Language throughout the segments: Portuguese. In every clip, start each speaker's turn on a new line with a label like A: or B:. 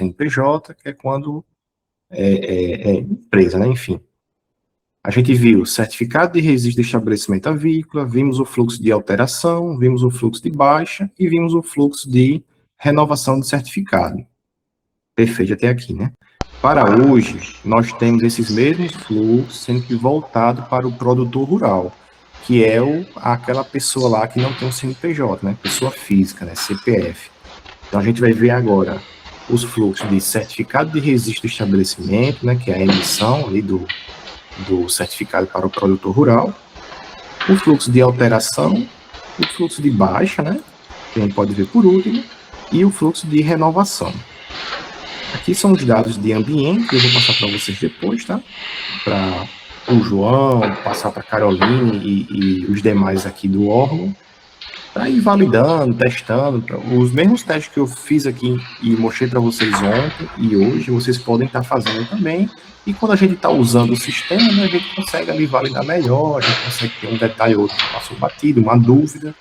A: CNPJ, que é quando é empresa, né? Enfim. A gente viu certificado de registro de estabelecimento avícola, vimos o fluxo de alteração, vimos o fluxo de baixa e vimos o fluxo de renovação de certificado. Perfeito até aqui, né? Para hoje, nós temos esses mesmos fluxos sendo que voltado para o produtor rural, que é aquela pessoa lá que não tem um CNPJ, né? Pessoa física, né? CPF. Então, a gente vai ver agora os fluxos de certificado de registro de estabelecimento, né? Que é a emissão ali do certificado para o produtor rural, o fluxo de alteração, o fluxo de baixa, né? Que a gente pode ver por último, e o fluxo de renovação. Aqui são os dados de ambiente, que eu vou passar para vocês depois, tá? Para o João, passar para a Caroline e os demais aqui do órgão, para ir validando, testando, os mesmos testes que eu fiz aqui e mostrei para vocês ontem e hoje, vocês podem estar fazendo também, e quando a gente está usando o sistema, né, a gente consegue ali validar melhor, a gente consegue ter um detalhe ou outro que passou batido, uma dúvida,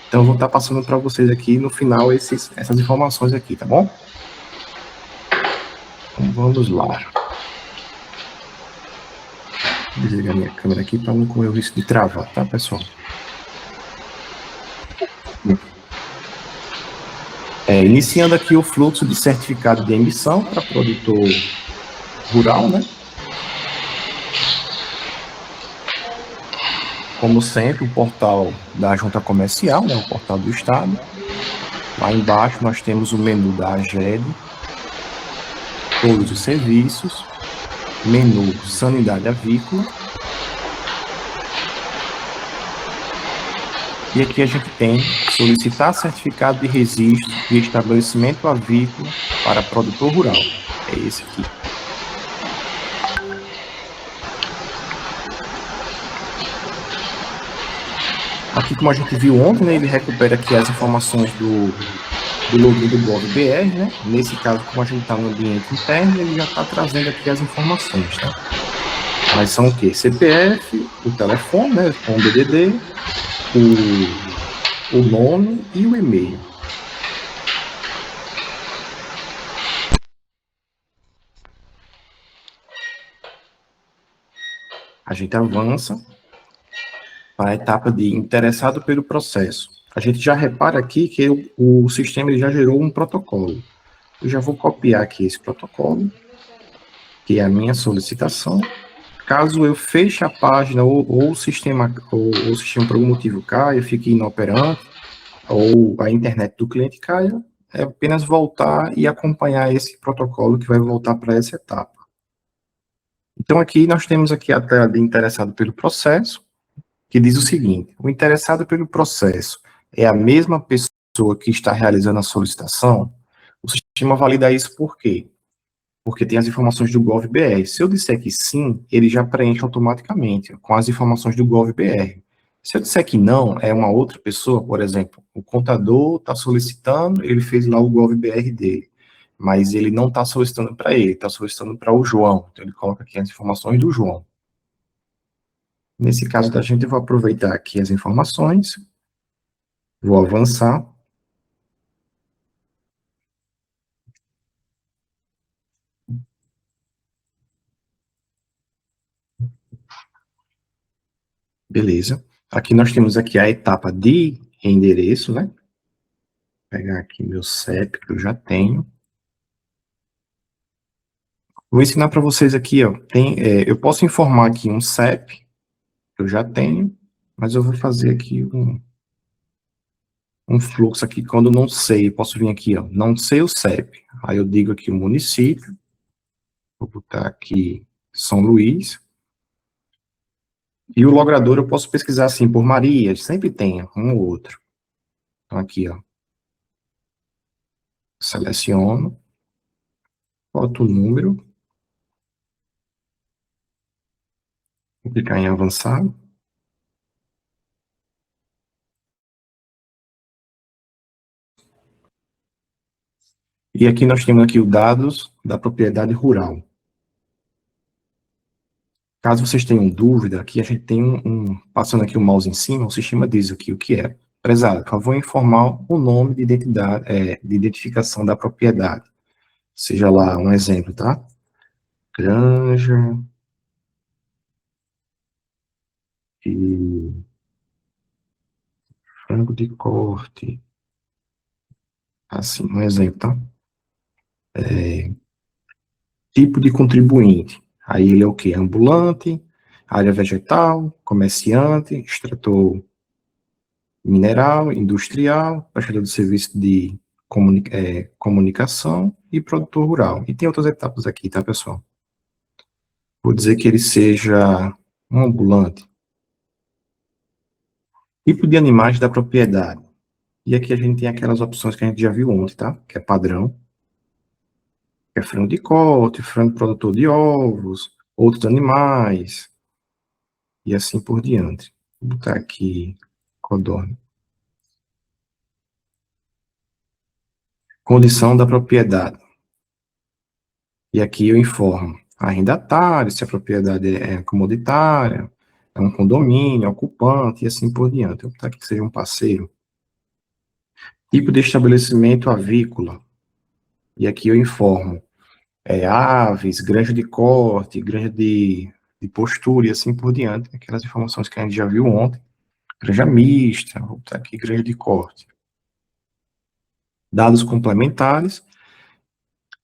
A: então eu vou estar passando para vocês aqui no final essas informações aqui, tá bom? Então vamos lá. Vou desligar minha câmera aqui para não correr o risco de travar, tá, pessoal? Iniciando aqui o fluxo de certificado de emissão para produtor rural, né? Como sempre, o portal da Junta Comercial, né? O portal do Estado. Lá embaixo nós temos o menu da AGED, todos os serviços, menu Sanidade Avícola. E aqui a gente tem solicitar certificado de registro de estabelecimento avícola para produtor rural. É esse aqui. Aqui, como a gente viu ontem, né, ele recupera aqui as informações do login do GovBR, né? Nesse caso, como a gente está no ambiente interno, ele já está trazendo aqui as informações, tá? Mas são o quê? CPF, o telefone, né, com o DDD, o nome e o e-mail. A gente avança para a etapa de interessado pelo processo. A gente já repara aqui que o sistema ele já gerou um protocolo. Eu já vou copiar aqui esse protocolo, que é a minha solicitação. Caso eu feche a página ou o sistema por algum motivo caia, fique inoperante, ou a internet do cliente caia, é apenas voltar e acompanhar esse protocolo que vai voltar para essa etapa. Então, aqui nós temos aqui a tela de interessado pelo processo, que diz o seguinte: o interessado pelo processo é a mesma pessoa que está realizando a solicitação? O sistema valida isso por quê? Porque tem as informações do GovBR. Se eu disser que sim, ele já preenche automaticamente com as informações do GovBR. Se eu disser que não, é uma outra pessoa, por exemplo, o contador está solicitando, ele fez lá o GovBR dele, mas ele não está solicitando para ele, está solicitando para o João. Então, ele coloca aqui as informações do João. Nesse caso da gente, eu vou aproveitar aqui as informações, vou avançar. Beleza. Aqui nós temos aqui a etapa de endereço, né? Vou pegar aqui meu CEP, que eu já tenho. Vou ensinar para vocês aqui, ó. Eu posso informar aqui um CEP, que eu já tenho, mas eu vou fazer aqui um fluxo aqui, quando não sei, eu posso vir aqui, ó, não sei o CEP. Aí eu digo aqui o município, vou botar aqui São Luís, e o logrador eu posso pesquisar assim, por Maria, sempre tem um ou outro. Então aqui, ó, seleciono, boto o número, vou clicar em avançar. E aqui nós temos aqui os dados da propriedade rural. Caso vocês tenham dúvida, aqui a gente tem passando aqui o mouse em cima, o sistema diz aqui o que é. Prezado, por favor, informar o nome de identidade, de identificação da propriedade. Seja lá um exemplo, tá? Granja de frango de corte. Assim, um exemplo, tá? Tipo de contribuinte. Aí ele é o quê? Ambulante, área vegetal, comerciante, extrator mineral, industrial, prestador de serviço de comunicação e produtor rural. E tem outras etapas aqui, tá, pessoal? Vou dizer que ele seja um ambulante. Tipo de animais da propriedade. E aqui a gente tem aquelas opções que a gente já viu ontem, tá? Que é padrão, que é frango de corte, frango produtor de ovos, outros animais, e assim por diante. Vou botar aqui, codorna. Condição da propriedade. E aqui eu informo arrendatário, se a propriedade é comoditária, é um condomínio, é ocupante, e assim por diante. Eu vou botar aqui que seja um parceiro. Tipo de estabelecimento avícola. E aqui eu informo aves, granja de corte, granja de postura e assim por diante. Aquelas informações que a gente já viu ontem. Granja mista, vou botar aqui granja de corte. Dados complementares.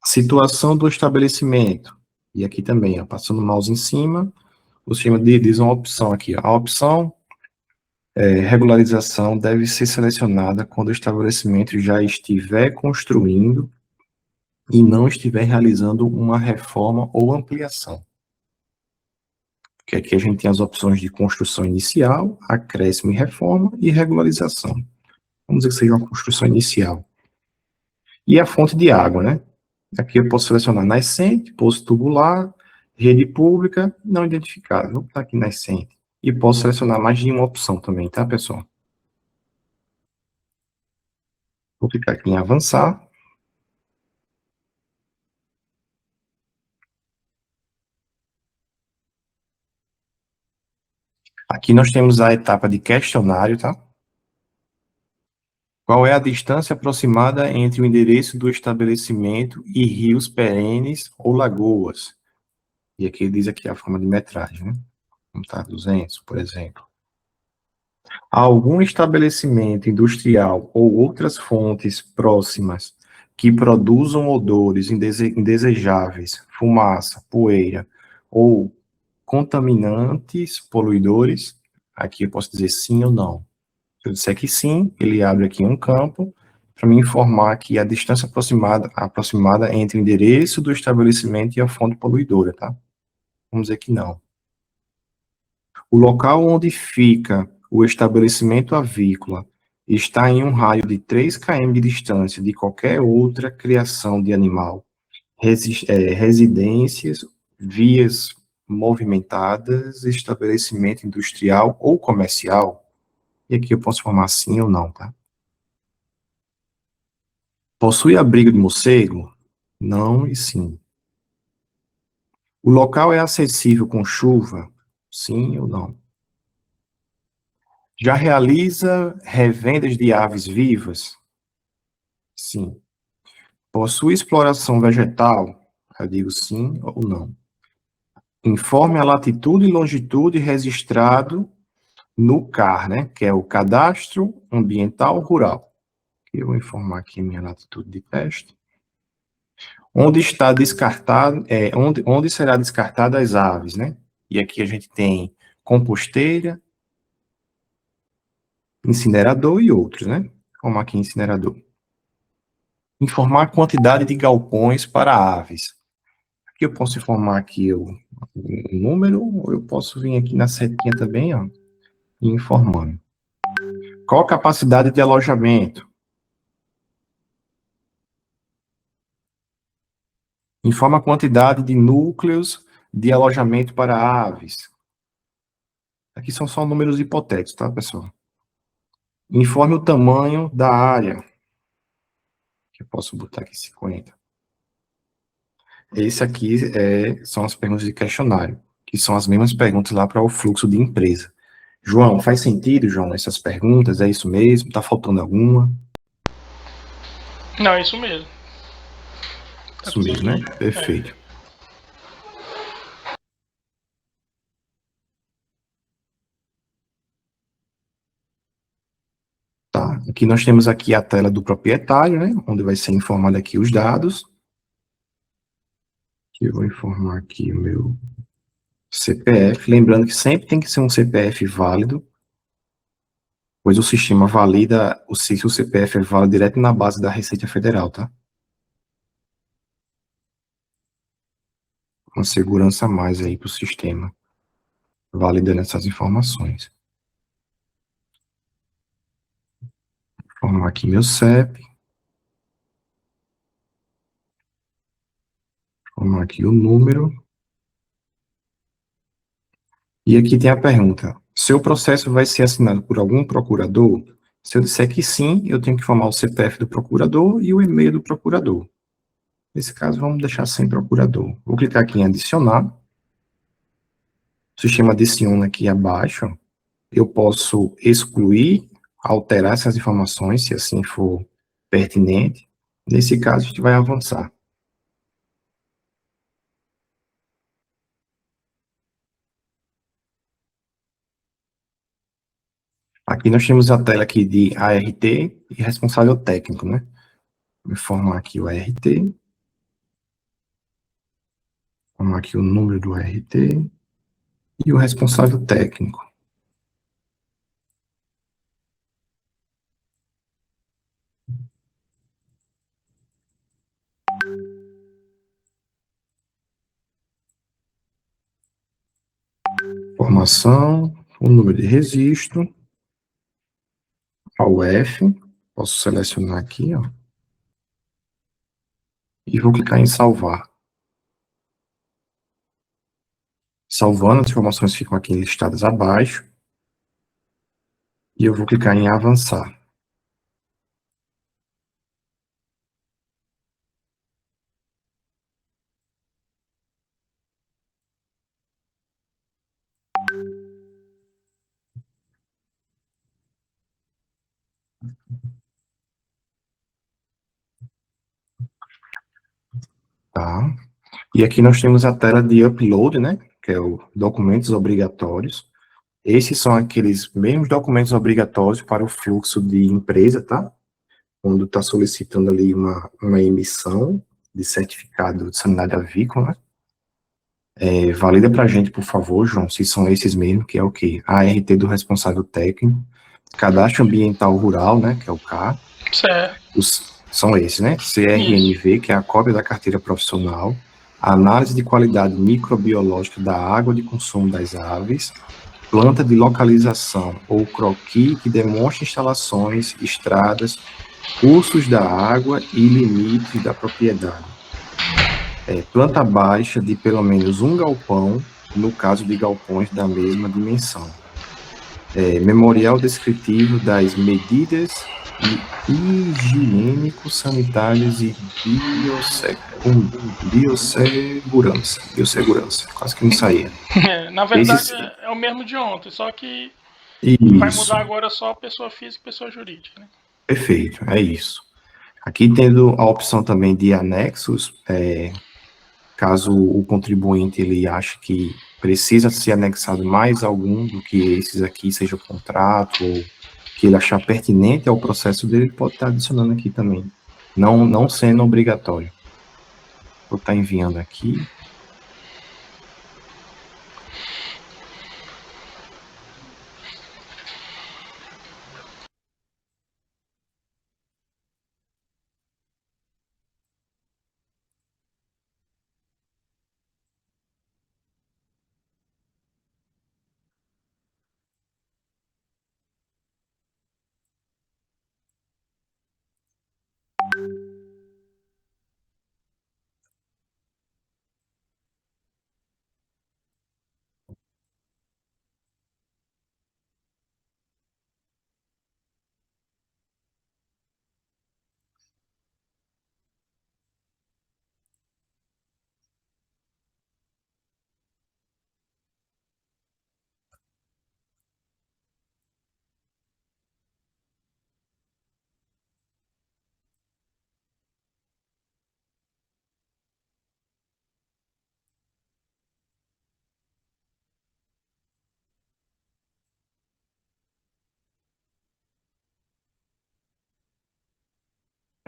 A: Situação do estabelecimento. E aqui também, ó, passando o mouse em cima, o sistema diz uma opção aqui. A opção regularização deve ser selecionada quando o estabelecimento já estiver construindo e não estiver realizando uma reforma ou ampliação. Porque aqui a gente tem as opções de construção inicial, acréscimo e reforma e regularização. Vamos dizer que seja uma construção inicial. E a fonte de água, né? Aqui eu posso selecionar nascente, poço tubular, rede pública, não identificada. Vou botar aqui nascente. E posso selecionar mais de uma opção também, tá, pessoal? Vou clicar aqui em avançar. Aqui nós temos a etapa de questionário, tá? Qual é a distância aproximada entre o endereço do estabelecimento e rios perenes ou lagoas? E aqui diz aqui a forma de metragem, né? Vamos tá 200, por exemplo. Algum estabelecimento industrial ou outras fontes próximas que produzam odores indesejáveis, fumaça, poeira ou contaminantes, poluidores? Aqui eu posso dizer sim ou não. Se eu disser que sim, ele abre aqui um campo para me informar que a distância aproximada entre o endereço do estabelecimento e a fonte poluidora, tá? Vamos dizer que não. O local onde fica o estabelecimento avícola está em um raio de 3 km de distância de qualquer outra criação de animal, residências, vias movimentadas, estabelecimento industrial ou comercial. E aqui eu posso formar sim ou não, tá? Possui abrigo de morcego? Não e sim. O local é acessível com chuva? Sim ou não? Já realiza revendas de aves vivas? Sim. Possui exploração vegetal? Eu digo sim ou não. Informe a latitude e longitude registrado no CAR, né? Que é o Cadastro Ambiental Rural. Eu vou informar aqui a minha latitude de teste. Onde está descartado, onde será descartada as aves, né? E aqui a gente tem composteira, incinerador e outros, né? Como aqui incinerador. Informar a quantidade de galpões para aves. Aqui eu posso informar aqui o número, ou eu posso vir aqui na setinha também, ó, e informando. Qual a capacidade de alojamento? Informa a quantidade de núcleos de alojamento para aves. Aqui são só números hipotéticos, tá, pessoal? Informe o tamanho da área. Que eu posso botar aqui 50. Esse aqui são as perguntas de questionário, que são as mesmas perguntas lá para o fluxo de empresa. João, faz sentido, João, essas perguntas? É isso mesmo? Está faltando alguma?
B: Não, é isso mesmo.
A: Isso mesmo, né?
B: É.
A: Perfeito. Tá. Aqui nós temos aqui a tela do proprietário, né? Onde vai ser informado aqui os dados. Eu vou informar aqui o meu CPF. Lembrando que sempre tem que ser um CPF válido, pois o sistema valida se o CPF é válido direto na base da Receita Federal, tá? Uma segurança a mais aí para o sistema, validando essas informações. Vou formar aqui meu CEP, formar aqui o número. E aqui tem a pergunta: seu processo vai ser assinado por algum procurador? Se eu disser que sim, eu tenho que formar o CPF do procurador e o e-mail do procurador. Nesse caso, vamos deixar sem procurador. Vou clicar aqui em adicionar. O sistema adiciona aqui abaixo. Eu posso excluir, alterar essas informações, se assim for pertinente. Nesse caso, a gente vai avançar. Aqui nós temos a tela aqui de ART e responsável técnico, né? Vou formar aqui o ART, formar aqui o número do ART e o responsável técnico. Formação, o número de registro, a UF, posso selecionar aqui, ó, e vou clicar em salvar. Salvando, as informações ficam aqui listadas abaixo, e eu vou clicar em avançar. Tá? E aqui nós temos a tela de upload, né, que é o documentos obrigatórios. Esses são aqueles mesmos documentos obrigatórios para o fluxo de empresa, tá? Quando está solicitando ali uma emissão de certificado de sanidade avícola, né? Valida para a gente, por favor, João, se são esses mesmo, que é o quê? A ART do responsável técnico, cadastro ambiental rural, né, que é o CAR,
B: Certo.
A: são esses, né?
B: Isso.
A: CRMV, que é a cópia da carteira profissional, a análise de qualidade microbiológica da água de consumo das aves, planta de localização ou croquis que demonstra instalações, estradas, cursos da água e limites da propriedade. Planta baixa de pelo menos um galpão, no caso de galpões da mesma dimensão. Memorial descritivo das medidas higiênico-sanitárias e biossegurança, quase que não saía.
B: É, na verdade
A: Esses,
B: é o mesmo de ontem, só que vai
A: isso,
B: mudar agora só pessoa física e pessoa jurídica, né?
A: perfeito, é isso. Aqui tendo a opção também de anexos, caso o contribuinte ele ache que precisa ser anexado mais algum do que esses aqui, seja o contrato ou que ele achar pertinente ao processo dele, ele pode estar adicionando aqui também, não sendo obrigatório. Vou estar enviando aqui.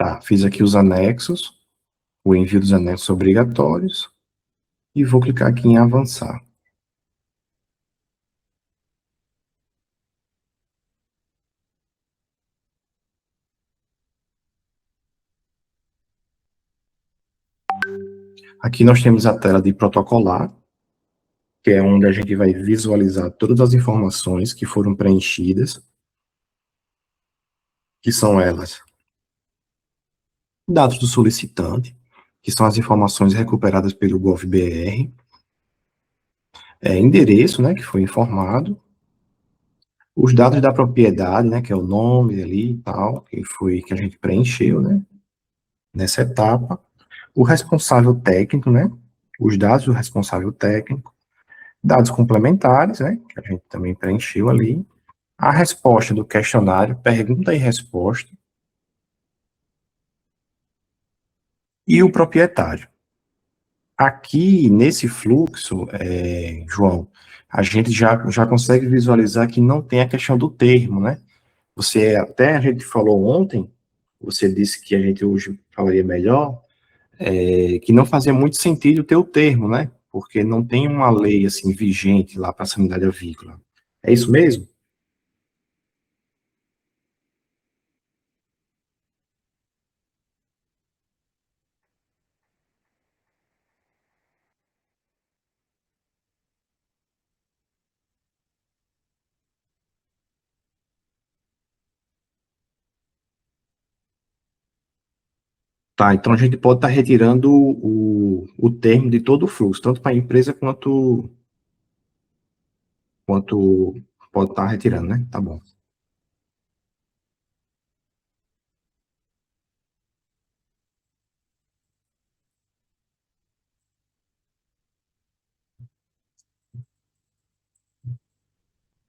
A: Tá, fiz aqui os anexos, o envio dos anexos obrigatórios, e vou clicar aqui em avançar. Aqui nós temos a tela de protocolar, que é onde a gente vai visualizar todas as informações que foram preenchidas, que são elas: dados do solicitante, que são as informações recuperadas pelo GovBR, endereço, né, que foi informado, os dados da propriedade, né, que é o nome ali e tal, que a gente preencheu, né, nessa etapa, o responsável técnico, né, os dados do responsável técnico, dados complementares, né, que a gente também preencheu ali, a resposta do questionário, pergunta e resposta, e o proprietário. Aqui, nesse fluxo, João, a gente já consegue visualizar que não tem a questão do termo, né? Até a gente falou ontem, você disse que a gente hoje falaria melhor, que não fazia muito sentido ter o termo, né? Porque não tem uma lei, assim, vigente lá para a sanidade avícola. É isso mesmo? Tá, então a gente pode estar retirando o termo de todo o fluxo, tanto para a empresa quanto pode estar retirando, né? Tá bom.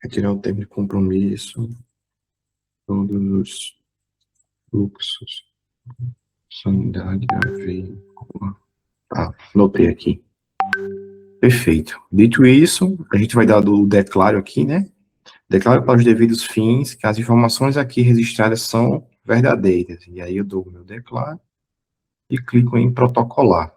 A: Retirar o termo de compromisso, todos os fluxos, sanidade avícola. Tá, anotei aqui. Perfeito. Dito isso, a gente vai dar o declaro aqui, né? Declaro para os devidos fins que as informações aqui registradas são verdadeiras. E aí eu dou o meu declaro e clico em protocolar.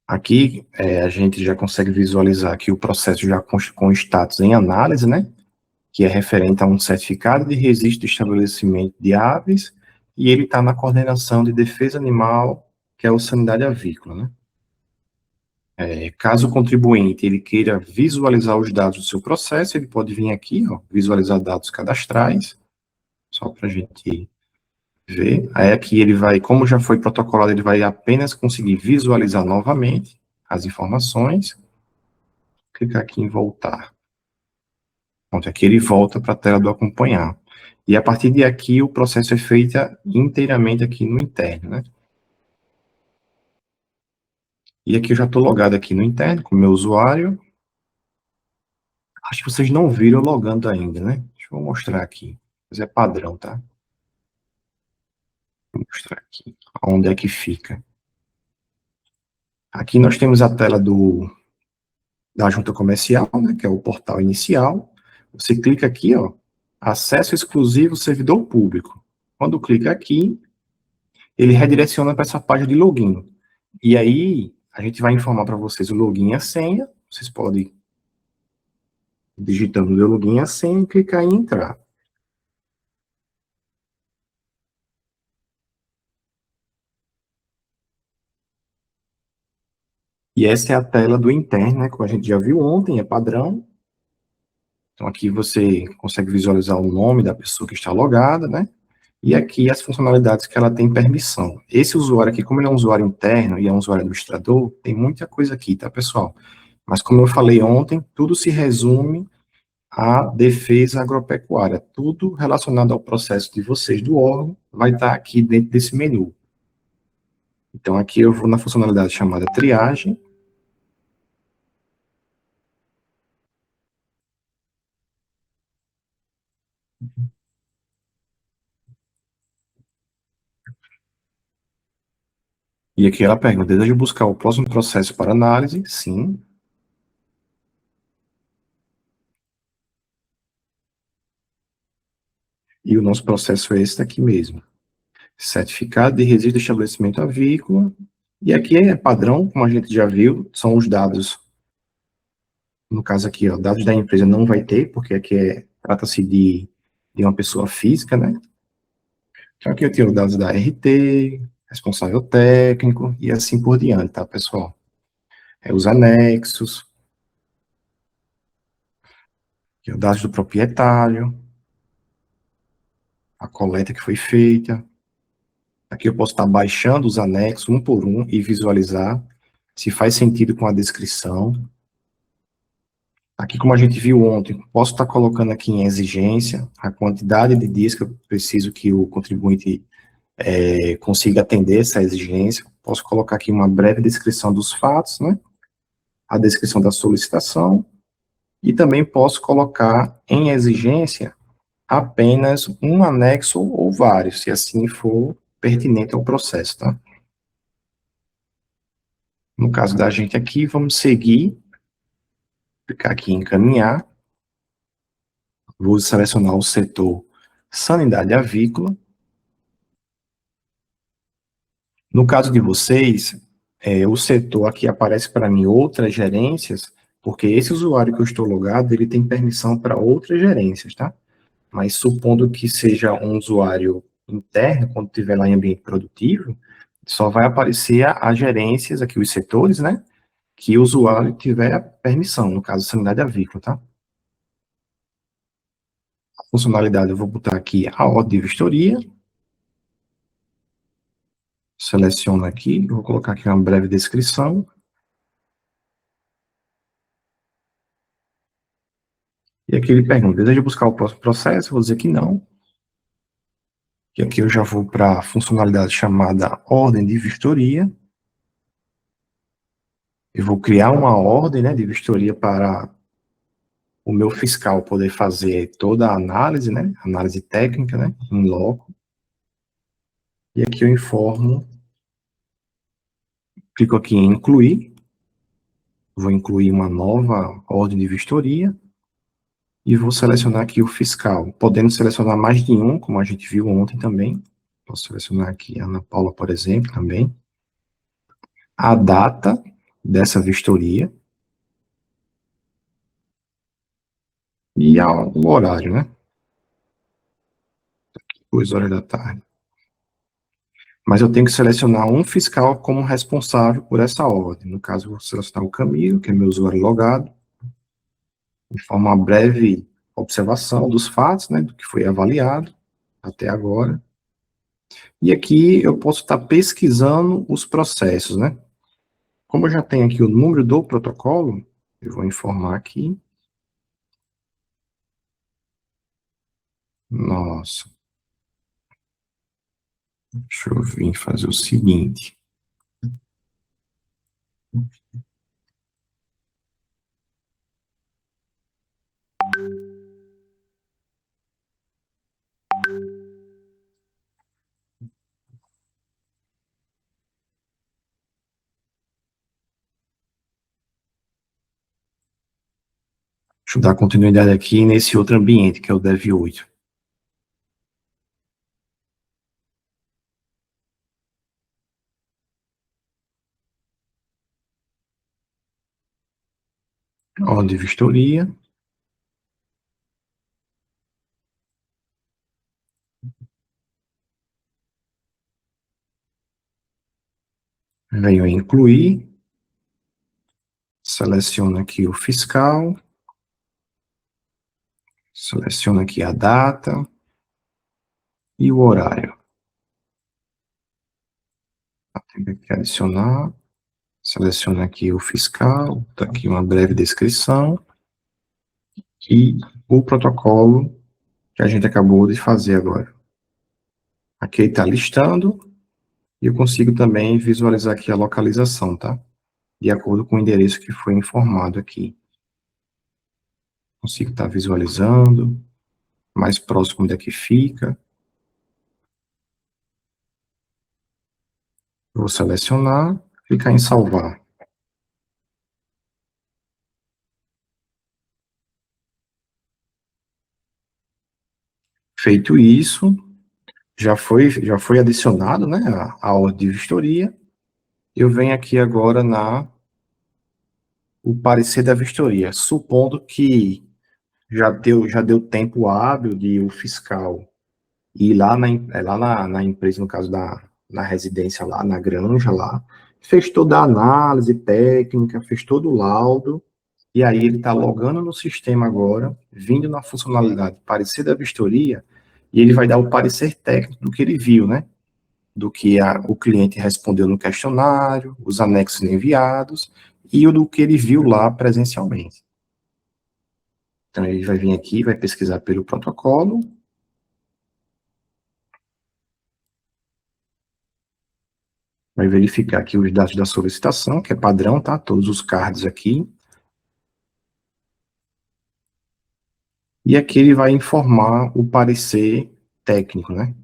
A: Aqui a gente já consegue visualizar que o processo já com status em análise, né? Que é referente a um certificado de registro de estabelecimento de aves, e ele está na coordenação de defesa animal, que é o sanidade avícola, né? Caso o contribuinte ele queira visualizar os dados do seu processo, ele pode vir aqui, ó, visualizar dados cadastrais, só para a gente ver. Aí aqui ele vai, como já foi protocolado, ele vai apenas conseguir visualizar novamente as informações, clicar aqui em voltar. Pronto, aqui ele volta para a tela do acompanhar. E a partir de aqui, o processo é feito inteiramente aqui no interno, né? E aqui eu já estou logado aqui no interno com o meu usuário. Acho que vocês não viram eu logando ainda, né? Deixa eu mostrar aqui. Mas é padrão, tá? Vou mostrar aqui. Onde é que fica. Aqui nós temos a tela da junta comercial, né? Que é o portal inicial. Você clica aqui, ó. Acesso exclusivo servidor público. Quando clica aqui, ele redireciona para essa página de login. E aí, a gente vai informar para vocês o login e a senha. Vocês podem, digitando o login e a senha, clicar em entrar. E essa é a tela do interno, né? Como a gente já viu ontem, é padrão. Então, aqui você consegue visualizar o nome da pessoa que está logada, né? E aqui as funcionalidades que ela tem permissão. Esse usuário aqui, como ele é um usuário interno e é um usuário administrador, tem muita coisa aqui, tá, pessoal? Mas como eu falei ontem, tudo se resume à defesa agropecuária. Tudo relacionado ao processo de vocês do órgão vai estar aqui dentro desse menu. Então, aqui eu vou na funcionalidade chamada triagem. E aqui ela pergunta, deseja buscar o próximo processo para análise? Sim. E o nosso processo é esse daqui mesmo. Certificado de registro de estabelecimento avícola. E aqui é padrão, como a gente já viu, são os dados, no caso aqui, ó, dados da empresa não vai ter, porque aqui trata-se de uma pessoa física, né? Então aqui eu tenho os dados da RT, responsável técnico e assim por diante, tá, pessoal? Os anexos, aqui, os dados do proprietário, a coleta que foi feita. Aqui eu posso estar baixando os anexos um por um e visualizar se faz sentido com a descrição. Aqui, como a gente viu ontem, posso estar colocando aqui em exigência a quantidade de dias que eu preciso que o contribuinte consiga atender essa exigência. Posso colocar aqui uma breve descrição dos fatos, né? A descrição da solicitação. E também posso colocar em exigência apenas um anexo ou vários, se assim for pertinente ao processo, tá? No caso da gente aqui, vamos seguir, clicar aqui em encaminhar, vou selecionar o setor sanidade avícola. No caso de vocês, o setor aqui aparece para mim outras gerências, porque esse usuário que eu estou logado, ele tem permissão para outras gerências, tá? Mas supondo que seja um usuário interno, quando estiver lá em ambiente produtivo, só vai aparecer as gerências, aqui os setores, né? Que o usuário tiver a permissão, no caso, sanidade avícola, tá? A funcionalidade, eu vou botar aqui a ordem de vistoria. Seleciono aqui, vou colocar aqui uma breve descrição. E aqui ele pergunta, deseja buscar o próximo processo? Eu vou dizer que não. E aqui eu já vou para a funcionalidade chamada ordem de vistoria. Eu vou criar uma ordem, né, de vistoria para o meu fiscal poder fazer toda a análise, né, análise técnica, né, em loco. E aqui eu informo, clico aqui em incluir, vou incluir uma nova ordem de vistoria e vou selecionar aqui o fiscal, podendo selecionar mais de um, como a gente viu ontem também. Posso selecionar aqui a Ana Paula, por exemplo, também. A data dessa vistoria e o horário, né? 2 horas da tarde. Mas eu tenho que selecionar um fiscal como responsável por essa ordem. No caso, eu vou selecionar o Camilo, que é meu usuário logado, de forma uma breve observação dos fatos, né, do que foi avaliado até agora. E aqui eu posso estar pesquisando os processos, né? Como eu já tenho aqui o número do protocolo, eu vou informar aqui. Nossa. Deixa eu vir fazer o seguinte. Deixa eu dar continuidade aqui nesse outro ambiente, que é o Dev 8. Ordem de vistoria. Venho em incluir. Seleciono aqui o fiscal. Seleciono aqui a data e o horário. Tenho que adicionar. Seleciono aqui o fiscal. Está aqui uma breve descrição. E o protocolo que a gente acabou de fazer agora. Aqui ele está listando. E eu consigo também visualizar aqui a localização, tá? De acordo com o endereço que foi informado aqui. Consigo estar visualizando, mais próximo daqui fica. Vou selecionar, clicar em salvar. Feito isso, já foi adicionado, né, a ordem de vistoria. Eu venho aqui agora o parecer da vistoria, supondo que já deu tempo hábil de o fiscal ir lá na empresa, no caso na residência lá, na granja lá, fez toda a análise técnica, fez todo o laudo, e aí ele está logando no sistema agora, vindo na funcionalidade parecer da vistoria, e ele vai dar o parecer técnico do que ele viu, né? Do que o cliente respondeu no questionário, os anexos enviados, e o do que ele viu lá presencialmente. Então, ele vai vir aqui, vai pesquisar pelo protocolo, vai verificar aqui os dados da solicitação, que é padrão, tá? Todos os cards aqui. E aqui ele vai informar o parecer técnico, né?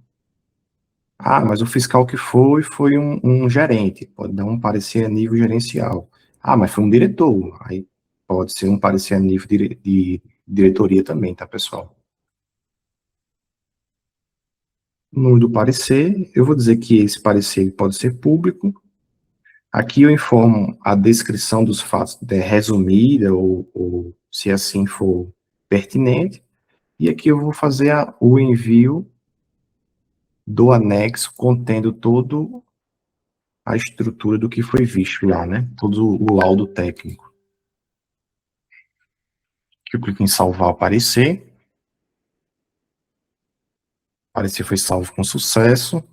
A: Ah, mas o fiscal que foi um gerente, pode dar um parecer a nível gerencial. Ah, mas foi um diretor, aí pode ser um parecer a nível de diretoria também, tá, pessoal? No do parecer, eu vou dizer que esse parecer pode ser público. Aqui eu informo a descrição dos fatos resumida, ou se assim for pertinente. E aqui eu vou fazer o envio do anexo contendo todo a estrutura do que foi visto lá, né? Todo o laudo técnico. Aqui eu clico em salvar o parecer. O parecer foi salvo com sucesso.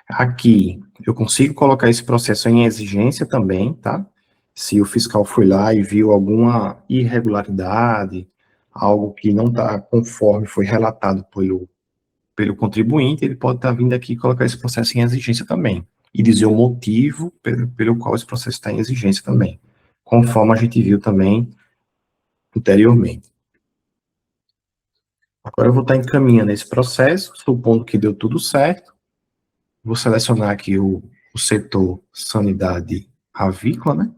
A: Aqui eu consigo colocar esse processo em exigência também, tá? Se o fiscal foi lá e viu alguma irregularidade, algo que não está conforme foi relatado pelo contribuinte, ele pode estar vindo aqui e colocar esse processo em exigência também. E dizer o motivo pelo qual esse processo está em exigência também, conforme a gente viu também anteriormente. Agora eu vou estar encaminhando esse processo, supondo que deu tudo certo. Vou selecionar aqui o setor sanidade avícola, né?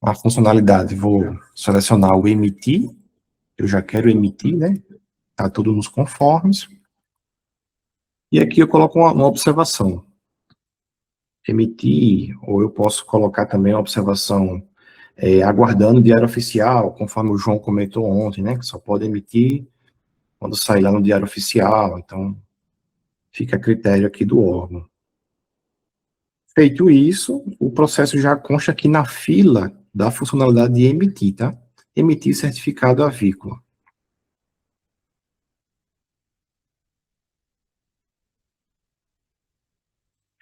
A: A funcionalidade, vou selecionar o emitir, eu já quero emitir, né? Tá tudo nos conformes. E aqui eu coloco uma observação. Emitir, ou eu posso colocar também uma observação aguardando o diário oficial, conforme o João comentou ontem, né? Que só pode emitir quando sair lá no diário oficial. Então, fica a critério aqui do órgão. Feito isso, o processo já consta aqui na fila da funcionalidade de emitir, tá? Emitir certificado avícola.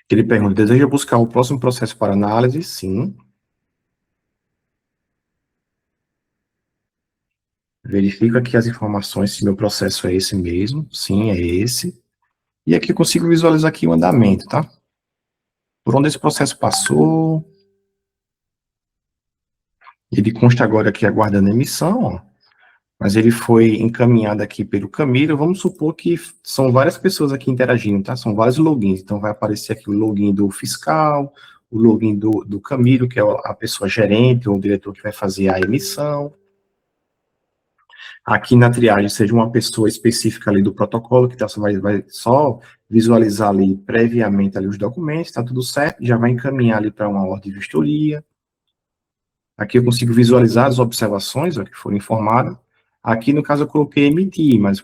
A: Ele pergunta, deseja buscar o próximo processo para análise? Sim. Verifico aqui as informações, se meu processo é esse mesmo. Sim, é esse. E aqui eu consigo visualizar aqui o andamento, tá? Por onde esse processo passou. Ele consta agora aqui aguardando emissão, ó. Mas ele foi encaminhado aqui pelo Camilo. Vamos supor que são várias pessoas aqui interagindo, tá? São vários logins. Então, vai aparecer aqui o login do fiscal, o login do Camilo, que é a pessoa gerente ou o diretor que vai fazer a emissão. Aqui na triagem, seja uma pessoa específica ali do protocolo, que vai só visualizar ali previamente ali os documentos, está tudo certo, já vai encaminhar ali para uma ordem de vistoria. Aqui eu consigo visualizar as observações ó, que foram informadas. Aqui, no caso, eu coloquei emitir, mas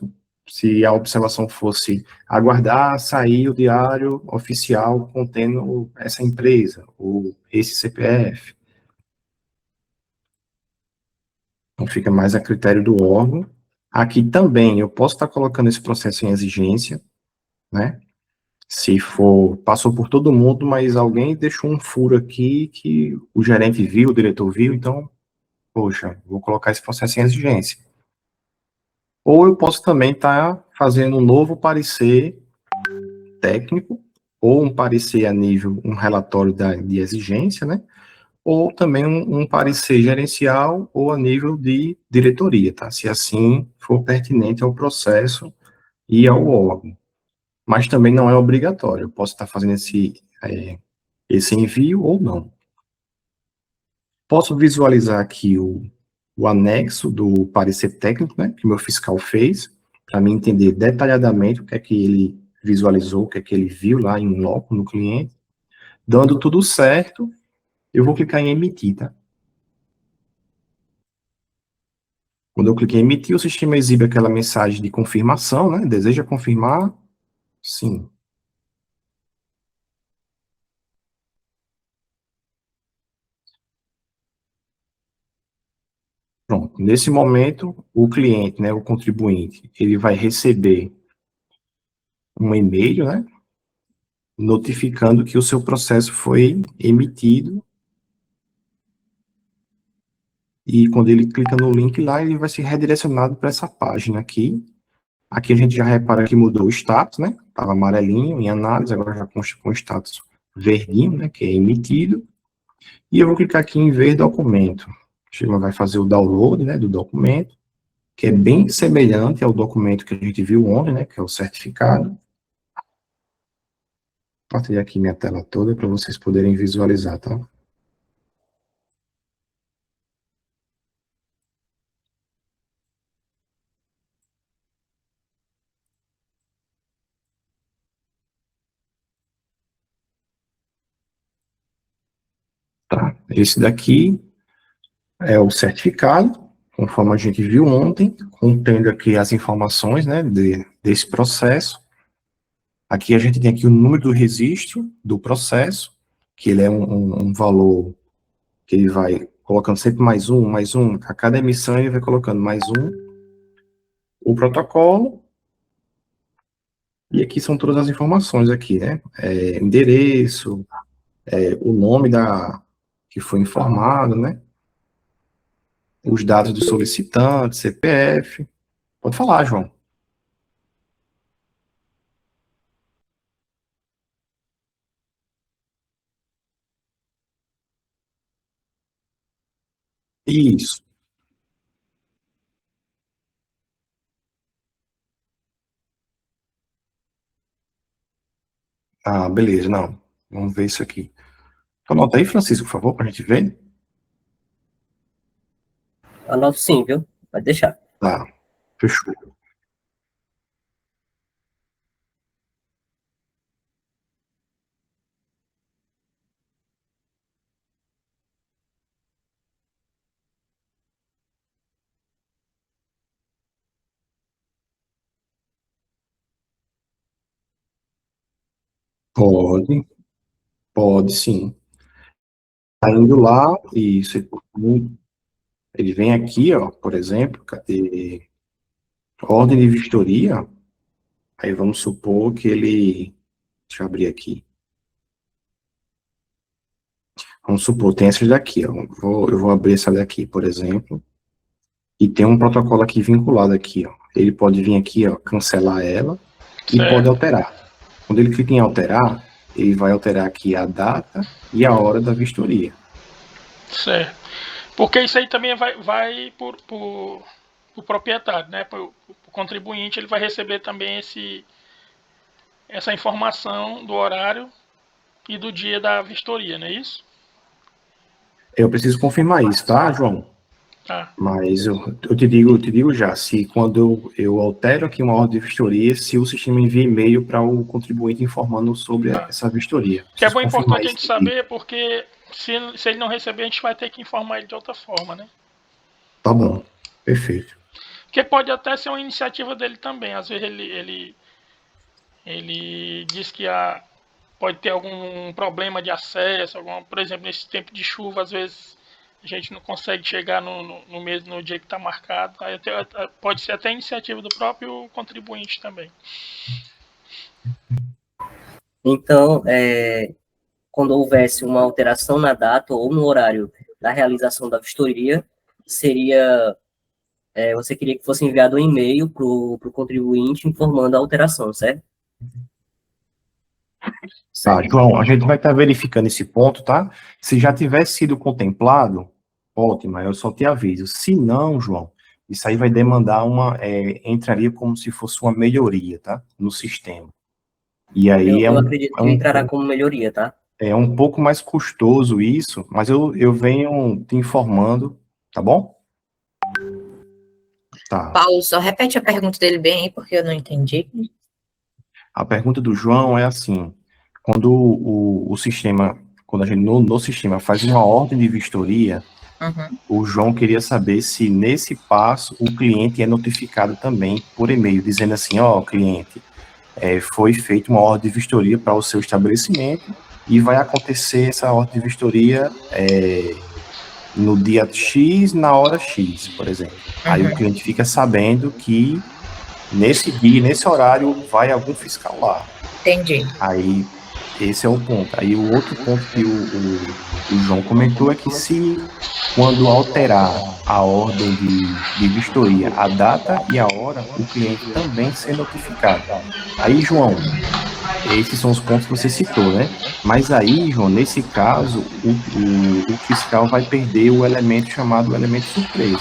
A: se a observação fosse aguardar sair o diário oficial contendo essa empresa, ou esse CPF. Então, fica mais a critério do órgão. Aqui também, eu posso estar colocando esse processo em exigência, né? Se for, passou por todo mundo, mas alguém deixou um furo aqui que o gerente viu, o diretor viu, então, poxa, vou colocar esse processo em exigência. Ou eu posso também estar fazendo um novo parecer técnico, ou um parecer a nível, um relatório de exigência, né? Ou também um parecer gerencial ou a nível de diretoria, tá? Se assim for pertinente ao processo e ao órgão. mas também não é obrigatório. Eu posso estar fazendo esse envio ou não. Posso visualizar aqui o anexo do parecer técnico, né, que o meu fiscal fez, para mim entender detalhadamente o que é que ele visualizou, o que é que ele viu lá em loco no cliente. Dando tudo certo, eu vou clicar em emitir, tá? Quando eu cliquei em emitir, o sistema exibe aquela mensagem de confirmação, né? Deseja confirmar? Sim. Pronto. Nesse momento, o cliente, né, o contribuinte, ele vai receber um e-mail, né, notificando que o seu processo foi emitido. E quando ele clica no link lá, ele vai ser redirecionado para essa página aqui. Aqui a gente já repara que mudou o status, né? Estava amarelinho em análise, agora já consta com status verdinho, né? Que é emitido. E eu vou clicar aqui em ver documento. O sistema vai fazer o download, né? Do documento, que é bem semelhante ao documento que a gente viu ontem, né? Que é o certificado. Compartilhar aqui minha tela toda para vocês poderem visualizar, tá? Tá. Esse daqui é o certificado, conforme a gente viu ontem, contendo aqui as informações, né, desse processo. Aqui a gente tem aqui o número do registro do processo, que ele é um valor que ele vai colocando sempre mais um, a cada emissão ele vai colocando mais um, o protocolo, e aqui são todas as informações aqui, né, endereço, o nome que foi informado, né, os dados do solicitante, CPF. Pode falar, João. Isso. Ah, beleza, não. Vamos ver isso aqui. Anota aí, Francisco, por favor, para a gente ver.
C: Anoto sim, viu? Pode deixar.
A: Tá, fechou. Pode, pode sim. Tá indo lá, e isso, ele vem aqui, ó, por exemplo, cadê? Ordem de vistoria. Aí vamos supor que ele. Deixa eu abrir aqui. Vamos supor, tem essas daqui, ó. Eu vou abrir essa daqui, por exemplo. E tem um protocolo aqui vinculado aqui, ó. Ele pode vir aqui, ó, cancelar ela e
B: Certo.
A: pode alterar. Quando ele clica em alterar, ele vai alterar aqui a data e a hora da vistoria.
B: Certo. Porque isso aí também vai por o proprietário, né? O contribuinte ele vai receber também essa informação do horário e do dia da vistoria, não é isso?
A: Eu preciso confirmar isso, tá, João?
B: Tá.
A: Mas eu te digo já, se quando eu altero aqui uma ordem de vistoria, se o sistema envia e-mail para o contribuinte informando sobre essa vistoria.
B: Que é
A: Preciso
B: bom
A: confirmar
B: importante a
A: isso
B: gente
A: aqui.
B: saber, porque se ele não receber, a gente vai ter que informar ele de outra forma, né?
A: Tá bom, perfeito.
B: Porque pode até ser uma iniciativa dele também. Às vezes ele diz que pode ter algum problema de acesso, por exemplo, nesse tempo de chuva, às vezes a gente não consegue chegar no dia que está marcado. Aí pode ser até iniciativa do próprio contribuinte também.
C: Então, quando houvesse uma alteração na data ou no horário da realização da vistoria, seria você queria que fosse enviado um e-mail para o contribuinte informando a alteração, certo?
A: Tá, João, a gente vai estar verificando esse ponto, tá? Se já tivesse sido contemplado, ótimo, eu só te aviso. Se não, João, isso aí vai demandar entraria como se fosse uma melhoria, tá? No sistema. E aí
C: Eu acredito que entrará como melhoria, tá?
A: é um pouco mais custoso isso, mas eu venho te informando, tá bom? Tá.
D: Paulo, só repete a pergunta dele bem aí, porque eu não entendi.
A: A pergunta do João é assim: quando o sistema, quando a gente no sistema faz uma ordem de vistoria,
D: Uhum.
A: o João queria saber se nesse passo o cliente é notificado também por e-mail, dizendo assim: ó, cliente, foi feita uma ordem de vistoria para o seu estabelecimento e vai acontecer essa ordem de vistoria no dia X, na hora X, por exemplo. Aí o cliente fica sabendo que nesse dia, nesse horário, vai algum fiscal lá.
D: Entendi.
A: Aí, esse é o ponto. Aí, o outro ponto que o João comentou é que se, quando alterar a ordem de vistoria, a data e a hora, o cliente também ser notificado. Aí, João, esses são os pontos que você citou, né? Mas aí, João, nesse caso, o fiscal vai perder o elemento chamado elemento surpresa,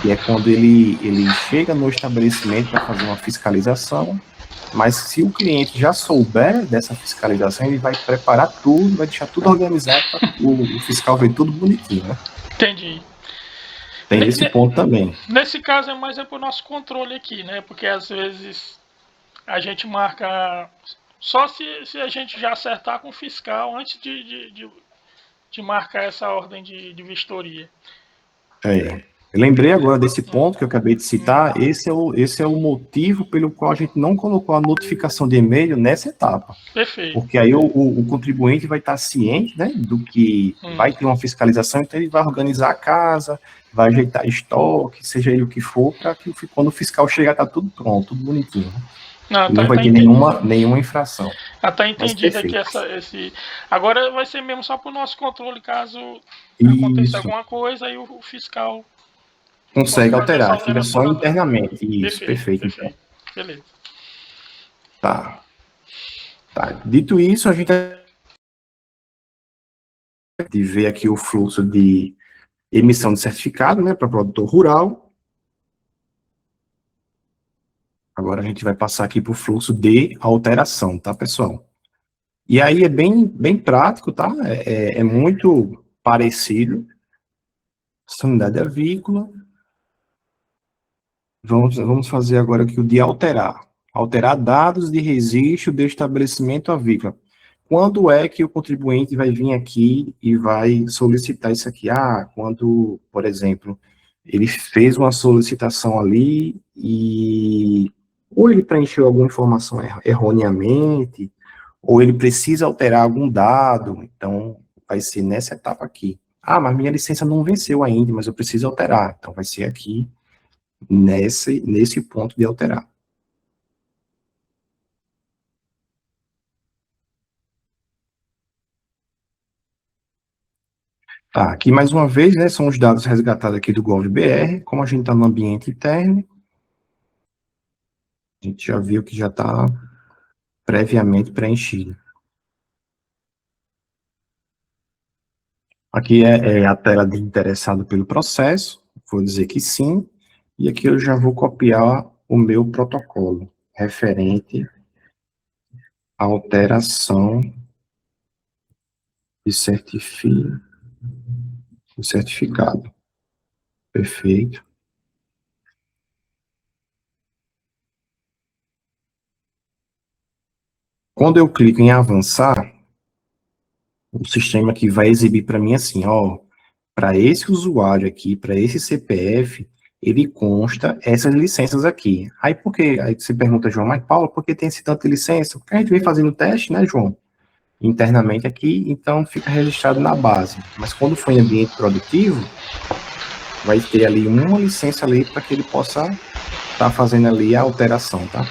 A: que é quando ele chega no estabelecimento para fazer uma fiscalização, mas se o cliente já souber dessa fiscalização, ele vai preparar tudo, vai deixar tudo organizado para o fiscal ver tudo bonitinho, né?
B: Entendi.
A: Tem esse ponto também.
B: Nesse caso é mais para o nosso controle aqui, né? Porque às vezes a gente marca só se a gente já acertar com o fiscal antes de marcar essa ordem de vistoria.
A: Eu lembrei agora desse ponto que eu acabei de citar. Esse é o motivo pelo qual a gente não colocou a notificação de e-mail nessa etapa.
B: Perfeito.
A: Porque aí o contribuinte vai estar ciente, né, do que vai ter uma fiscalização, então ele vai organizar a casa, vai ajeitar estoque, seja ele o que for, para que quando o fiscal chegar, tá tudo pronto, tudo bonitinho. Não vai ter nenhuma infração.
B: Tá entendido aqui esse. Agora vai ser mesmo só para o nosso controle, caso aconteça alguma coisa, aí o fiscal
A: consegue alterar, fica só internamente. Isso, perfeito. Então.
B: Beleza.
A: Tá. Dito isso, a gente de ver aqui o fluxo de emissão de certificado, né, para produtor rural. Agora a gente vai passar aqui para o fluxo de alteração, tá, pessoal? E aí é bem prático, tá? É muito parecido. Unidade avícola. Vamos fazer agora aqui o de alterar. Alterar dados de registro de estabelecimento avícola. Quando é que o contribuinte vai vir aqui e vai solicitar isso aqui? Quando, por exemplo, ele fez uma solicitação ali e ou ele preencheu alguma informação erroneamente, ou ele precisa alterar algum dado, então vai ser nessa etapa aqui. Mas minha licença não venceu ainda, mas eu preciso alterar, então vai ser aqui nesse ponto de alterar. Tá, aqui mais uma vez, né, são os dados resgatados aqui do GovBR, como a gente está no ambiente interno, a gente já viu que já está previamente preenchido. Aqui é a tela de interessado pelo processo, vou dizer que sim, e aqui eu já vou copiar o meu protocolo, referente à alteração de certificado. Perfeito. Quando eu clico em avançar, o sistema aqui vai exibir para mim assim, ó, para esse usuário aqui, para esse CPF, ele consta essas licenças aqui. Aí por que? Aí você pergunta, João, mas Paulo, por que tem esse tanto de licença? Porque a gente vem fazendo teste, né, João? Internamente aqui, então fica registrado na base. Mas quando for em ambiente produtivo, vai ter ali uma licença ali para que ele possa estar fazendo ali a alteração, tá?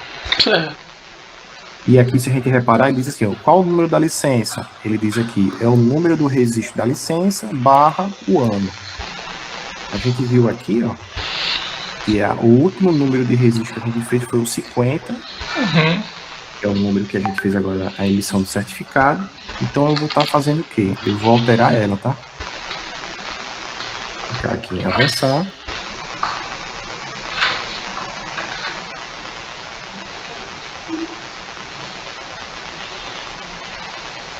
A: E aqui, se a gente reparar, ele diz assim, ó, qual o número da licença? Ele diz aqui, é o número do registro da licença barra o ano. A gente viu aqui, ó, que o último número de registro que a gente fez foi o 50, que é o número que a gente fez agora, a emissão do certificado. Então, eu vou estar fazendo o quê? Eu vou alterar ela, tá? Vou clicar aqui em avançar.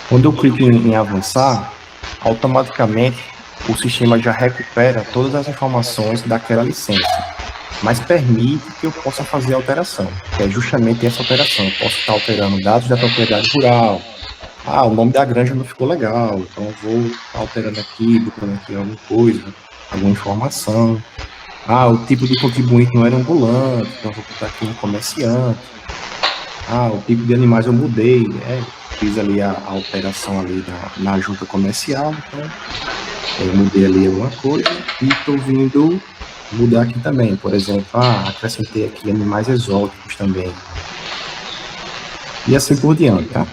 A: Quando eu clico em avançar, automaticamente o sistema já recupera todas as informações daquela licença, mas permite que eu possa fazer alteração, que é justamente essa alteração. Eu posso estar alterando dados da propriedade rural. Ah, o nome da granja não ficou legal, então eu vou estar alterando aqui, botando aqui alguma coisa, alguma informação. Ah, o tipo do contribuinte não era ambulante, então eu vou botar aqui um comerciante. Ah, o tipo de animais eu mudei, fiz ali a alteração ali na junta comercial, então eu mudei ali alguma coisa e estou vindo mudar aqui também. Por exemplo, acrescentei aqui animais exóticos também. E assim por diante, tá?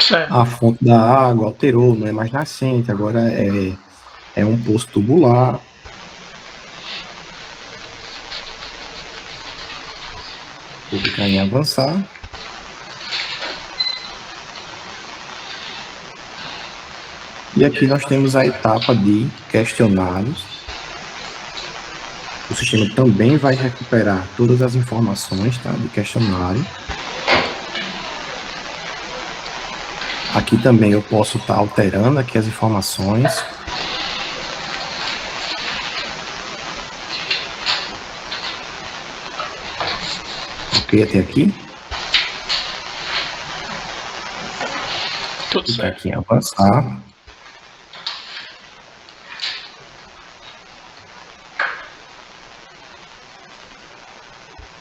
B: Certo.
A: A fonte da água alterou, não é mais nascente, agora é um poço tubular. Vou clicar em avançar. E aqui nós temos a etapa de questionários. O sistema também vai recuperar todas as informações, tá, do questionário. Aqui também eu posso estar alterando aqui as informações. Ok, até aqui.
B: Tudo
A: Clicar
B: certo.
A: aqui em avançar.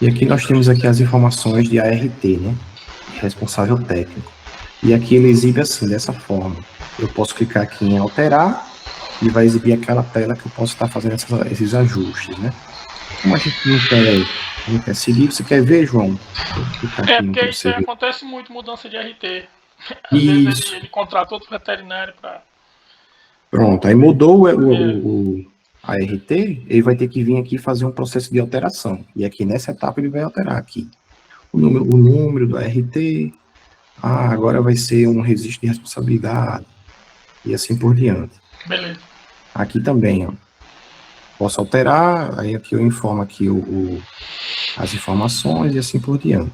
A: E aqui nós temos aqui as informações de ART, né? Responsável técnico. E aqui ele exibe assim, dessa forma. Eu posso clicar aqui em alterar e vai exibir aquela tela que eu posso estar fazendo esses ajustes, né? Como a gente não quer seguir, você quer ver, João? Vou clicar aqui
B: Porque
A: para
B: isso
A: você
B: aí
A: ver.
B: acontece muito, mudança de RT. Às vezes
A: Isso.
B: ele contrata outro veterinário para.
A: Pronto, aí mudou a ART, ele vai ter que vir aqui fazer um processo de alteração. E aqui nessa etapa ele vai alterar aqui o número do ART. Agora vai ser um registro de responsabilidade. E assim por diante.
B: Beleza.
A: Aqui também, ó. Posso alterar, aí aqui eu informo aqui as informações e assim por diante.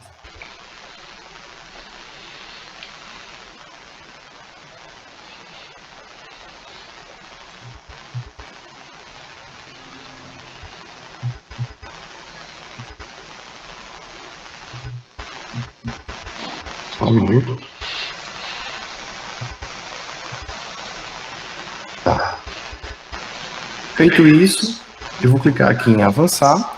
A: Só um minuto. Tá. Feito isso, eu vou clicar aqui em avançar.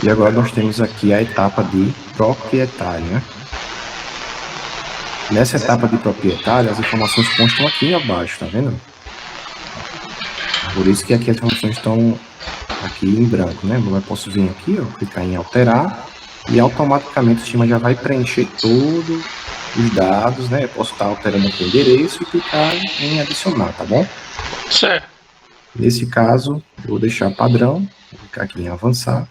A: E agora nós temos aqui a etapa de proprietário, né? Nessa etapa de proprietário, as informações constam aqui abaixo, tá vendo? Por isso que aqui as informações estão aqui em branco, né? Eu posso vir aqui, ó, clicar em alterar e automaticamente o sistema já vai preencher todos os dados, né? Eu posso estar alterando aqui o endereço e clicar em adicionar, tá bom?
B: Certo.
A: Nesse caso, eu vou deixar padrão, vou clicar aqui em avançar.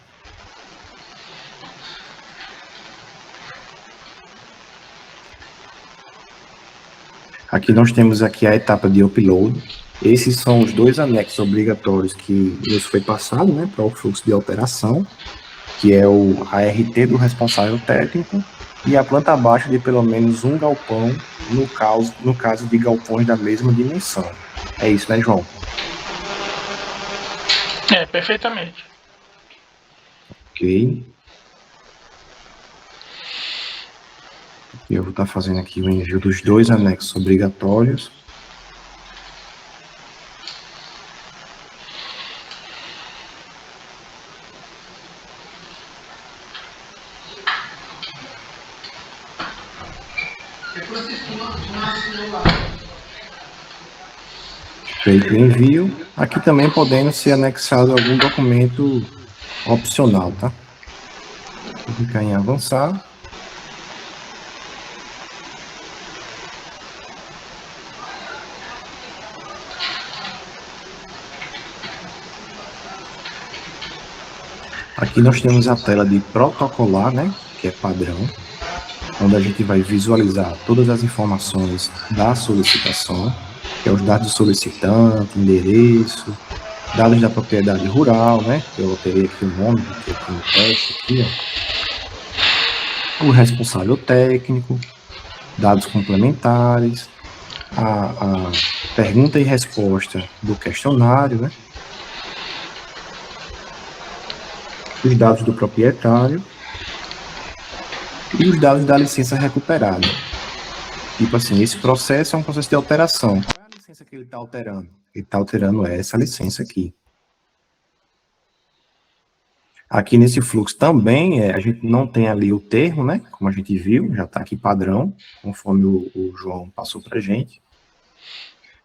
A: Aqui nós temos aqui a etapa de upload. Esses são os dois anexos obrigatórios que nos foi passado, né, para o fluxo de alteração, que é o ART do responsável técnico e a planta baixa de pelo menos um galpão, no caso de galpões da mesma dimensão. É isso, né, João?
B: Perfeitamente.
A: Ok. Eu vou estar fazendo aqui o envio dos dois anexos obrigatórios. Feito o envio. Aqui também podendo ser anexado algum documento opcional, tá? Vou clicar em avançar. Aqui nós temos a tela de protocolar, né, que é padrão, onde a gente vai visualizar todas as informações da solicitação, que é os dados do solicitante, endereço, Dados da propriedade rural, né? Eu alterei aqui o nome, botei aqui no teste, aqui, ó. O responsável técnico, dados complementares, a pergunta e resposta do questionário, né? Os dados do proprietário e os dados da licença recuperada. Tipo assim, esse processo é um processo de alteração. Qual é a licença que ele está alterando? Ele está alterando essa licença aqui. Aqui nesse fluxo também, a gente não tem ali o termo, né? Como a gente viu, já está aqui padrão, conforme o João passou para a gente.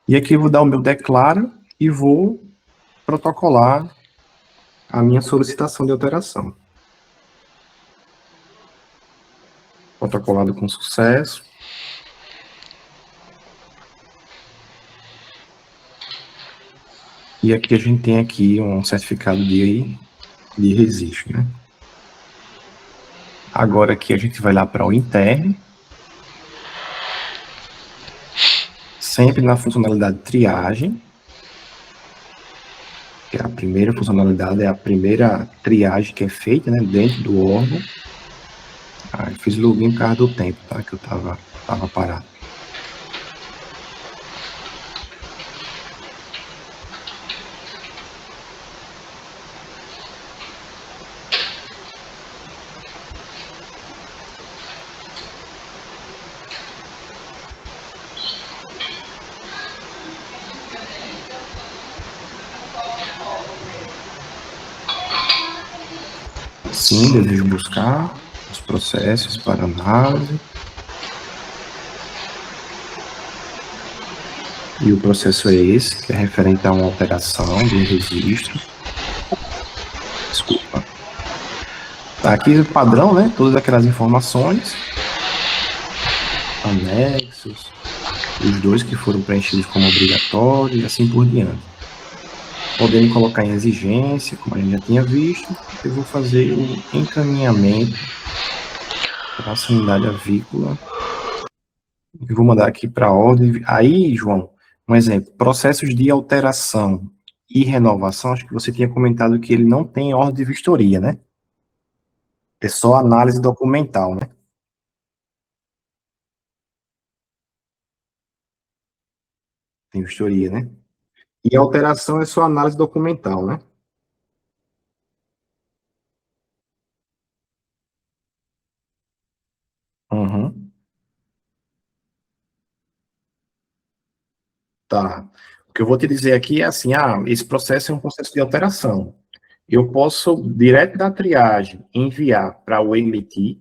A: E aqui eu vou dar o meu declaro e vou protocolar a minha solicitação de alteração. Protocolado com sucesso. E aqui a gente tem aqui um certificado de registro, né? Agora aqui a gente vai lá para o interno. Sempre na funcionalidade triagem. Que é a primeira funcionalidade, é a primeira triagem que é feita, né, dentro do órgão. Eu fiz login por causa do tempo, tá? Que eu tava parado. Sim, desejo buscar os processos para análise. E o processo é esse, que é referente a uma alteração de registro. Desculpa. Tá aqui o padrão, né? Todas aquelas informações. Anexos. Os dois que foram preenchidos como obrigatórios e assim por diante. Podendo colocar em exigência, como a gente já tinha visto, eu vou fazer o encaminhamento para a sanidade avícola. Eu vou mandar aqui para a ordem. Aí, João, um exemplo, processos de alteração e renovação, acho que você tinha comentado que ele não tem ordem de vistoria, né? É só análise documental, né? Tem vistoria, né? E alteração é só análise documental, né? Uhum. Tá. O que eu vou te dizer aqui é assim, esse processo é um processo de alteração. Eu posso, direto da triagem, enviar para o MT,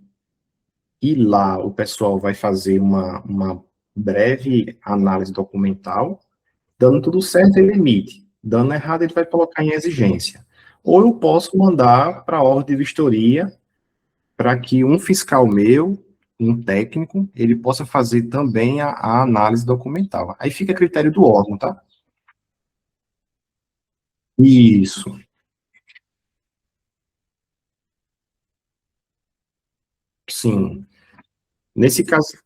A: e lá o pessoal vai fazer uma breve análise documental, dando tudo certo, ele emite. Dando errado, ele vai colocar em exigência. Ou eu posso mandar para a ordem de vistoria, para que um fiscal meu, um técnico, ele possa fazer também a análise documental. Aí fica a critério do órgão, tá? Isso, sim. Nesse caso,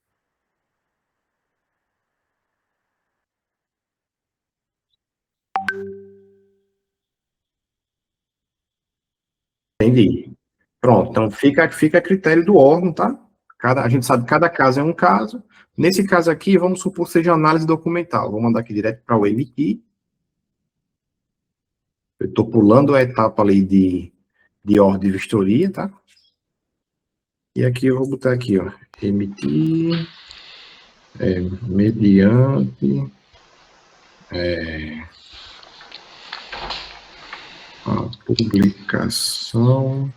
A: entendi. Pronto, então fica a critério do órgão, tá? A gente sabe que cada caso é um caso. Nesse caso aqui, vamos supor que seja análise documental. Vou mandar aqui direto para o MT. Eu estou pulando a etapa ali de ordem de vistoria, tá? E aqui eu vou botar aqui, ó, emitir, mediante a publicação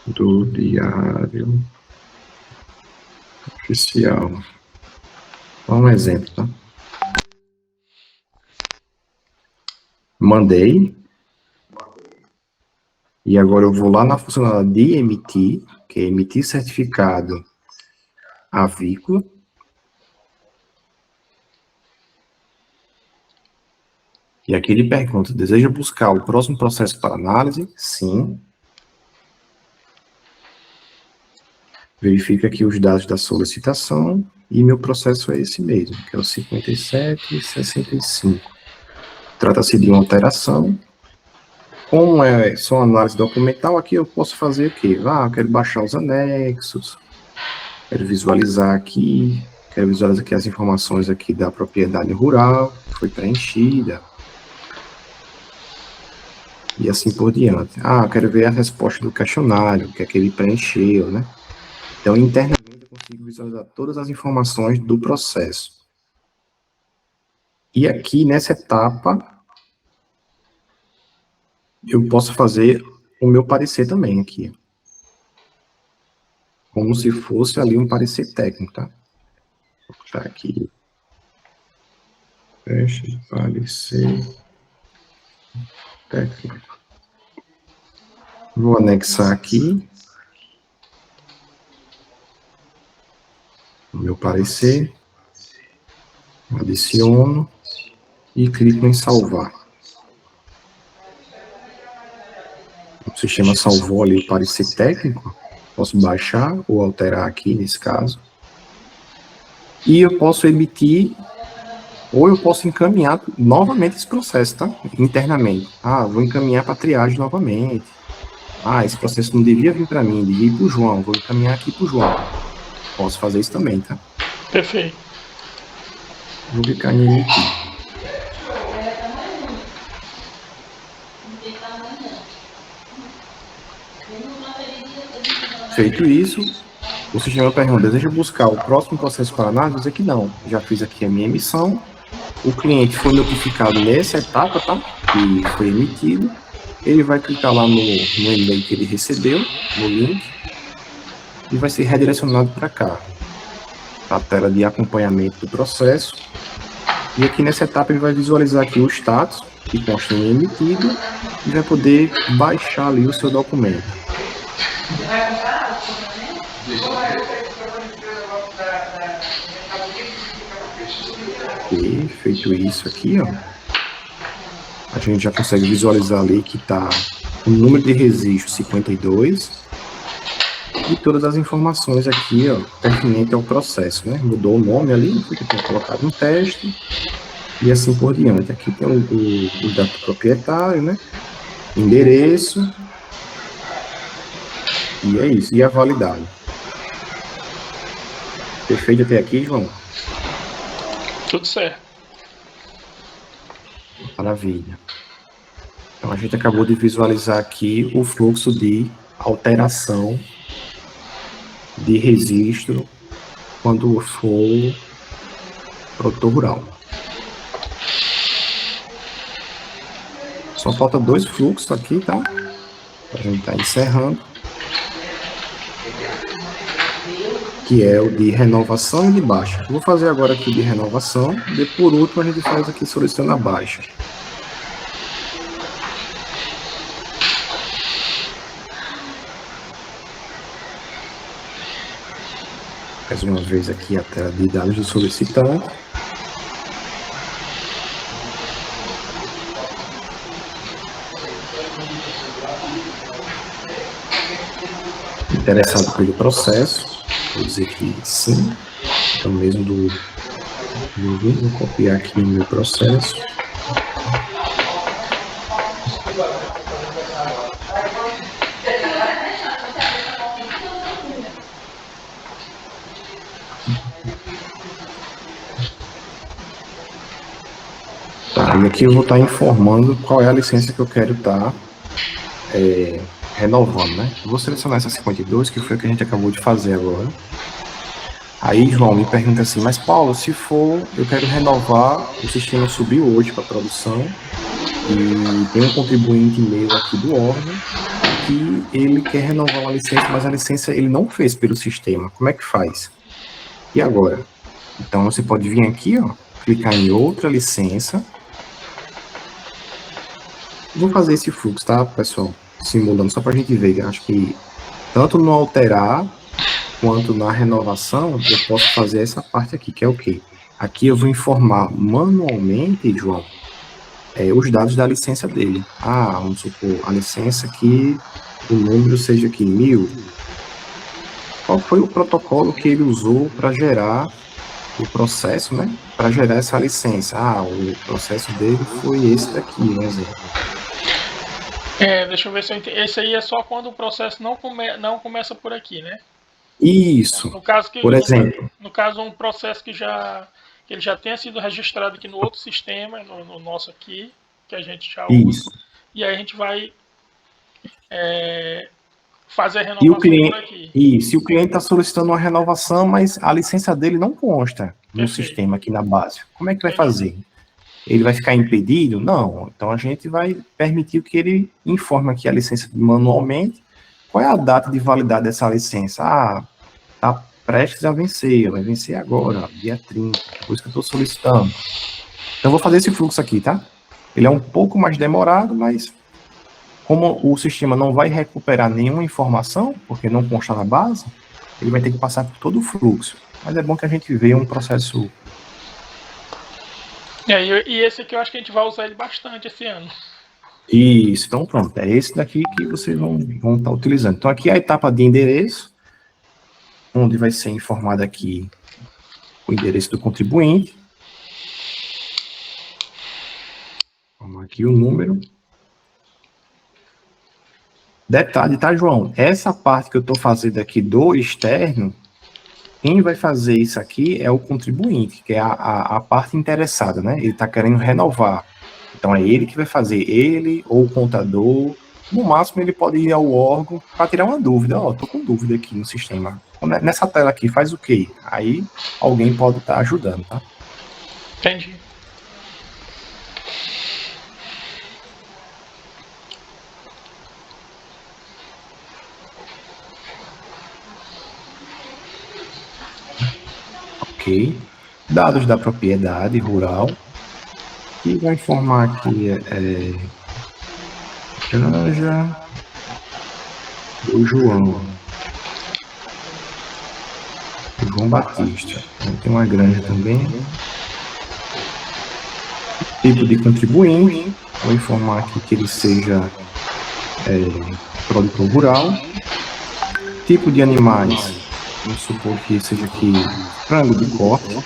A: do Diário Oficial. Um exemplo, tá? Mandei. E agora eu vou lá na funcionalidade de emitir, que é emitir certificado avícola. E aqui ele pergunta, deseja buscar o próximo processo para análise? Sim. Verifica aqui os dados da solicitação e meu processo é esse mesmo, que é o 5765. Trata-se de uma alteração Como é só análise documental, aqui eu posso fazer o quê? Eu quero baixar os anexos, quero visualizar aqui as informações aqui da propriedade rural, que foi preenchida, e assim por diante. Eu quero ver a resposta do questionário, o que é que ele preencheu, né? Então, internamente, eu consigo visualizar todas as informações do processo. E aqui, nessa etapa, eu posso fazer o meu parecer também aqui. Como se fosse ali um parecer técnico, tá? Vou botar aqui. Fecha de parecer técnico. Vou anexar aqui o meu parecer. Adiciono e clico em salvar. O sistema salvou ali o parecer técnico. Posso baixar ou alterar aqui, nesse caso. E eu posso emitir, ou eu posso encaminhar novamente esse processo, tá? Internamente. Vou encaminhar para triagem novamente. Esse processo não devia vir para mim, devia ir para o João. Vou encaminhar aqui para o João. Posso fazer isso também, tá?
B: Perfeito.
A: Vou clicar em emitir. Feito isso, o sistema pergunta: deseja buscar o próximo processo para análise? Vou dizer que não. Já fiz aqui a minha emissão. O cliente foi notificado nessa etapa, tá? Que foi emitido. Ele vai clicar lá no e-mail que ele recebeu, no link, e vai ser redirecionado para cá, para a tela de acompanhamento do processo. E aqui nessa etapa ele vai visualizar aqui o status, que consta em emitido, e vai poder baixar ali o seu documento. E feito isso aqui, a gente já consegue visualizar ali que está o número de registro 52 e todas as informações aqui, pertinentes ao processo, né? Mudou o nome ali, porque eu tinha colocado um teste e assim por diante. Aqui tem o dado do proprietário, né? Endereço, e é isso, e a validade. Perfeito até aqui, João?
B: Tudo certo.
A: Maravilha. Então, a gente acabou de visualizar aqui o fluxo de alteração de registro quando for produtor rural. Só falta 2 fluxos aqui, tá? A gente está encerrando. Que é o de renovação e de baixa. Vou fazer agora aqui de renovação, e por último a gente faz aqui solicitando a baixa. Mais uma vez aqui a tela de dados do solicitante. Interessado pelo processo. Vou dizer que sim, então mesmo do vou copiar aqui no meu processo. Tá, e aqui eu vou estar informando qual é a licença que eu quero estar renovando, né? Eu vou selecionar essa 52, que foi o que a gente acabou de fazer agora. Aí, João, me pergunta assim, mas Paulo, se for, eu quero renovar, o sistema subiu hoje para produção, e tem um contribuinte e-mail aqui do órgão, que ele quer renovar uma licença, mas a licença ele não fez pelo sistema. Como é que faz? E agora? Então, você pode vir aqui, clicar em outra licença. Vou fazer esse fluxo, tá, pessoal? Simulando, só para a gente ver. Acho que tanto no alterar quanto na renovação, eu posso fazer essa parte aqui, que é o quê? Aqui eu vou informar manualmente, João, os dados da licença dele. Vamos supor, a licença que o número seja aqui 1000. Qual foi o protocolo que ele usou para gerar o processo, né? Para gerar essa licença. O processo dele foi esse daqui, um exemplo.
B: Deixa eu ver se eu entendi. Esse aí é só quando o processo não começa por aqui, né?
A: Isso.
B: No caso
A: Por exemplo.
B: no caso um processo que ele já tenha sido registrado aqui no outro sistema, no nosso aqui, que a gente já usa,
A: Isso.
B: e aí a gente vai fazer a
A: E o
B: renovação por
A: cliente,
B: aqui.
A: e o cliente está solicitando uma renovação, mas a licença dele não consta no
B: Perfeito.
A: sistema aqui na base. Como é que vai
B: Entendi.
A: fazer? Ele vai ficar impedido? Não. Então a gente vai permitir que ele informe aqui a licença manualmente. Qual é a data de validade dessa licença? Está prestes a vencer, vai vencer agora, dia 30, por isso que eu estou solicitando. Então eu vou fazer esse fluxo aqui, tá? Ele é um pouco mais demorado, mas como o sistema não vai recuperar nenhuma informação, porque não consta na base, ele vai ter que passar por todo o fluxo. Mas é bom que a gente veja um processo.
B: E esse aqui eu acho que a gente vai usar ele bastante esse ano.
A: Isso, então pronto, é esse daqui que vocês vão estar utilizando. Então aqui é a etapa de endereço, onde vai ser informado aqui o endereço do contribuinte. Vamos aqui o número. Detalhe, tá, João? Essa parte que eu estou fazendo aqui do externo, quem vai fazer isso aqui é o contribuinte, que é a parte interessada, né? Ele está querendo renovar. Então é ele que vai fazer, ele ou o contador. No máximo ele pode ir ao órgão para tirar uma dúvida. Ó, tô com dúvida aqui no sistema. Nessa tela aqui faz o quê? Aí alguém pode estar ajudando, tá?
B: Entendi.
A: Ok. Dados da propriedade rural. E vai informar aqui granja do João Batista. Tem uma granja também. Tipo de contribuinte. Vou informar aqui que ele seja produtor rural. Tipo de animais. Vamos supor que seja aqui frango de corte.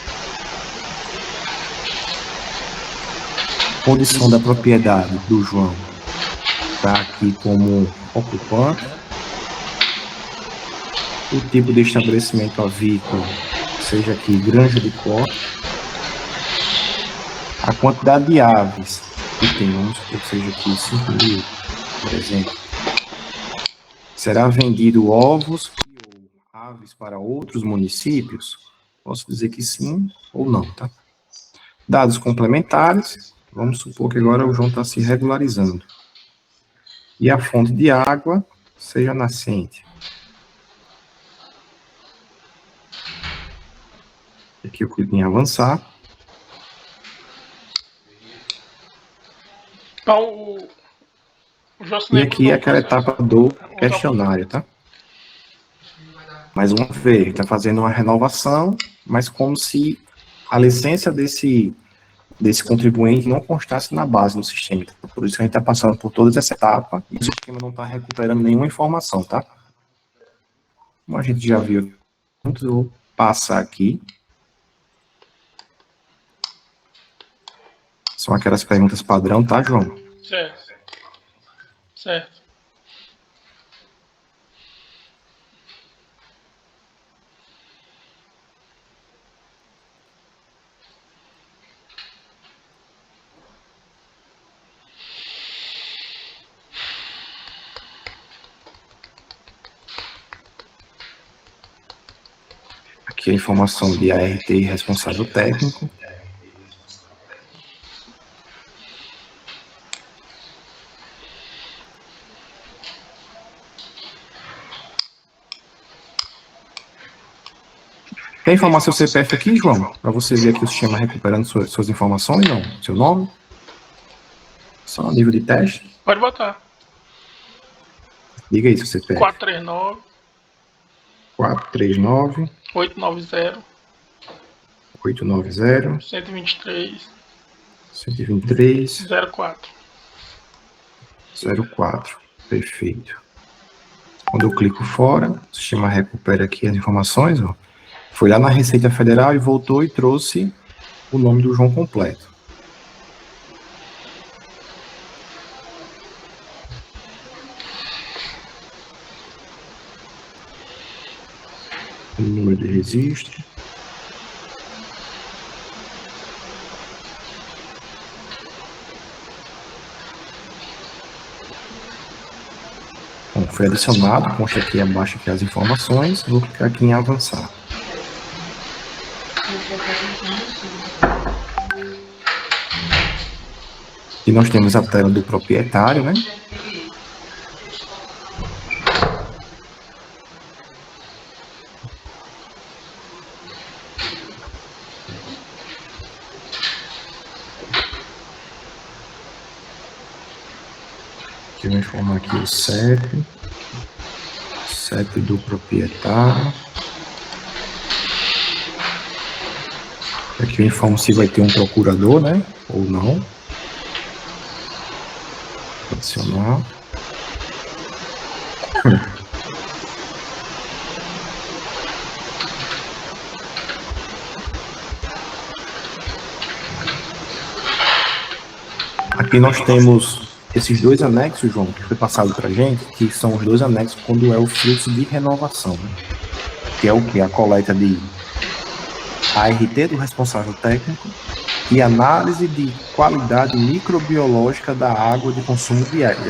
A: Condição da propriedade do João está aqui como ocupante. O tipo de estabelecimento avícola, seja aqui granja de corte. A quantidade de aves que tem, vamos supor que seja aqui 5.000, por exemplo. Será vendido ovos ou aves para outros municípios? Posso dizer que sim ou não, tá? Dados complementares. Vamos supor que agora o João está se regularizando. E a fonte de água seja nascente. Aqui eu clico em avançar.
B: Então, o
A: E aqui é aquela etapa do questionário, tá? Mais uma vez, ele está fazendo uma renovação, mas como se a licença desse contribuinte não constasse na base do sistema. Por isso que a gente está passando por toda essa etapa e o sistema não está recuperando nenhuma informação, tá? Como a gente já viu, eu vou passar aqui. São aquelas perguntas padrão, tá, João?
B: Certo. Certo.
A: Aqui a informação de ART e responsável técnico. Quer informar seu CPF aqui, João? Para você ver aqui o sistema recuperando suas informações, não? Seu nome? Só a nível de teste?
B: Pode botar.
A: Diga aí seu CPF.
B: 439
A: 439
B: 890
A: 890
B: 123
A: 123
B: 04.
A: 04. Perfeito. Quando eu clico fora, o sistema recupera aqui as informações, ó. Foi lá na Receita Federal e voltou e trouxe o nome do João completo. o número de registro. Bom, foi adicionado, consta aqui abaixo aqui as informações, vou clicar aqui em avançar. Aqui nós temos a tela do proprietário, né? Aqui eu vou informar aqui o CEP do proprietário. Aqui eu informo se vai ter um procurador, né? Ou não. Adicionar. Aqui nós temos esses dois anexos, João, que foi passado para a gente, que são os dois anexos quando é o fluxo de renovação, né? Que é o que? A coleta de ART do responsável técnico e análise de qualidade microbiológica da água de consumo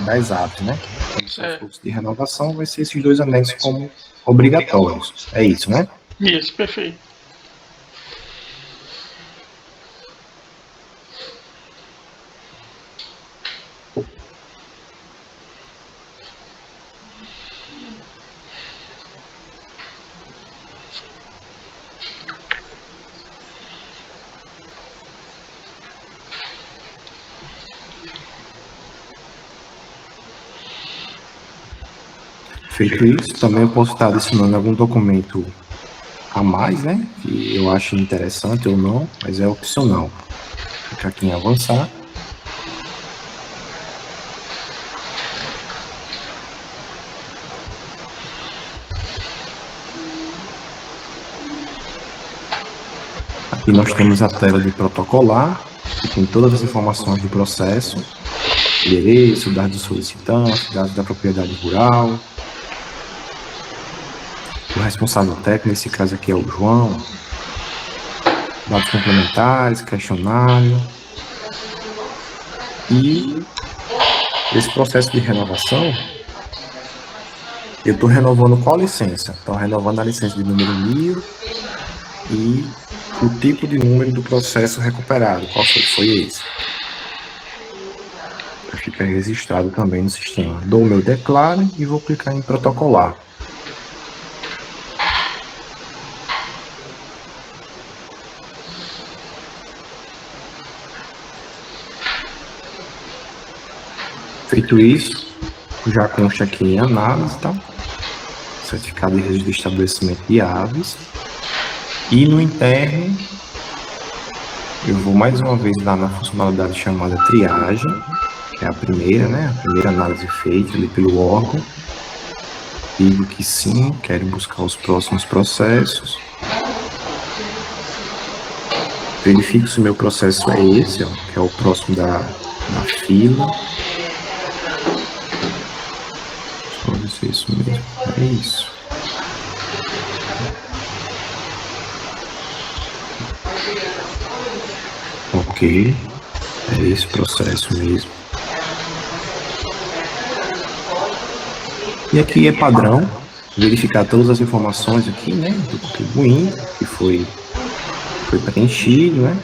A: das aves, né? Então, o fluxo de renovação vai ser esses dois anexos como obrigatórios. É isso, né?
B: Isso, perfeito.
A: Feito isso, também eu posso estar adicionando algum documento a mais, né? Que eu acho interessante ou não, mas é opcional. Clicar aqui em avançar. Aqui nós temos a tela de protocolar, que tem todas as informações do processo, endereço, dados do solicitante, dados da propriedade rural, o responsável técnico, nesse caso aqui é o João, dados complementares, questionário, e esse processo de renovação, eu estou renovando qual licença? Estou renovando a licença de número 1000 e o tipo de número do processo recuperado, qual foi esse? Fica registrado também no sistema. Dou o meu declaro e vou clicar em protocolar. Feito isso, já consta aqui em análise, tá? Certificado de registro de estabelecimento de aves. E no interno, eu vou mais uma vez lá na funcionalidade chamada triagem, que é a primeira, né? A primeira análise feita ali pelo órgão. Digo que sim, quero buscar os próximos processos. Verifico se o meu processo é esse, ó, que é o próximo da fila. Deixa eu ver se é isso mesmo. É isso. Ok. É esse processo mesmo. E aqui é padrão verificar todas as informações aqui, né, do contribuinte, que foi preenchido, né,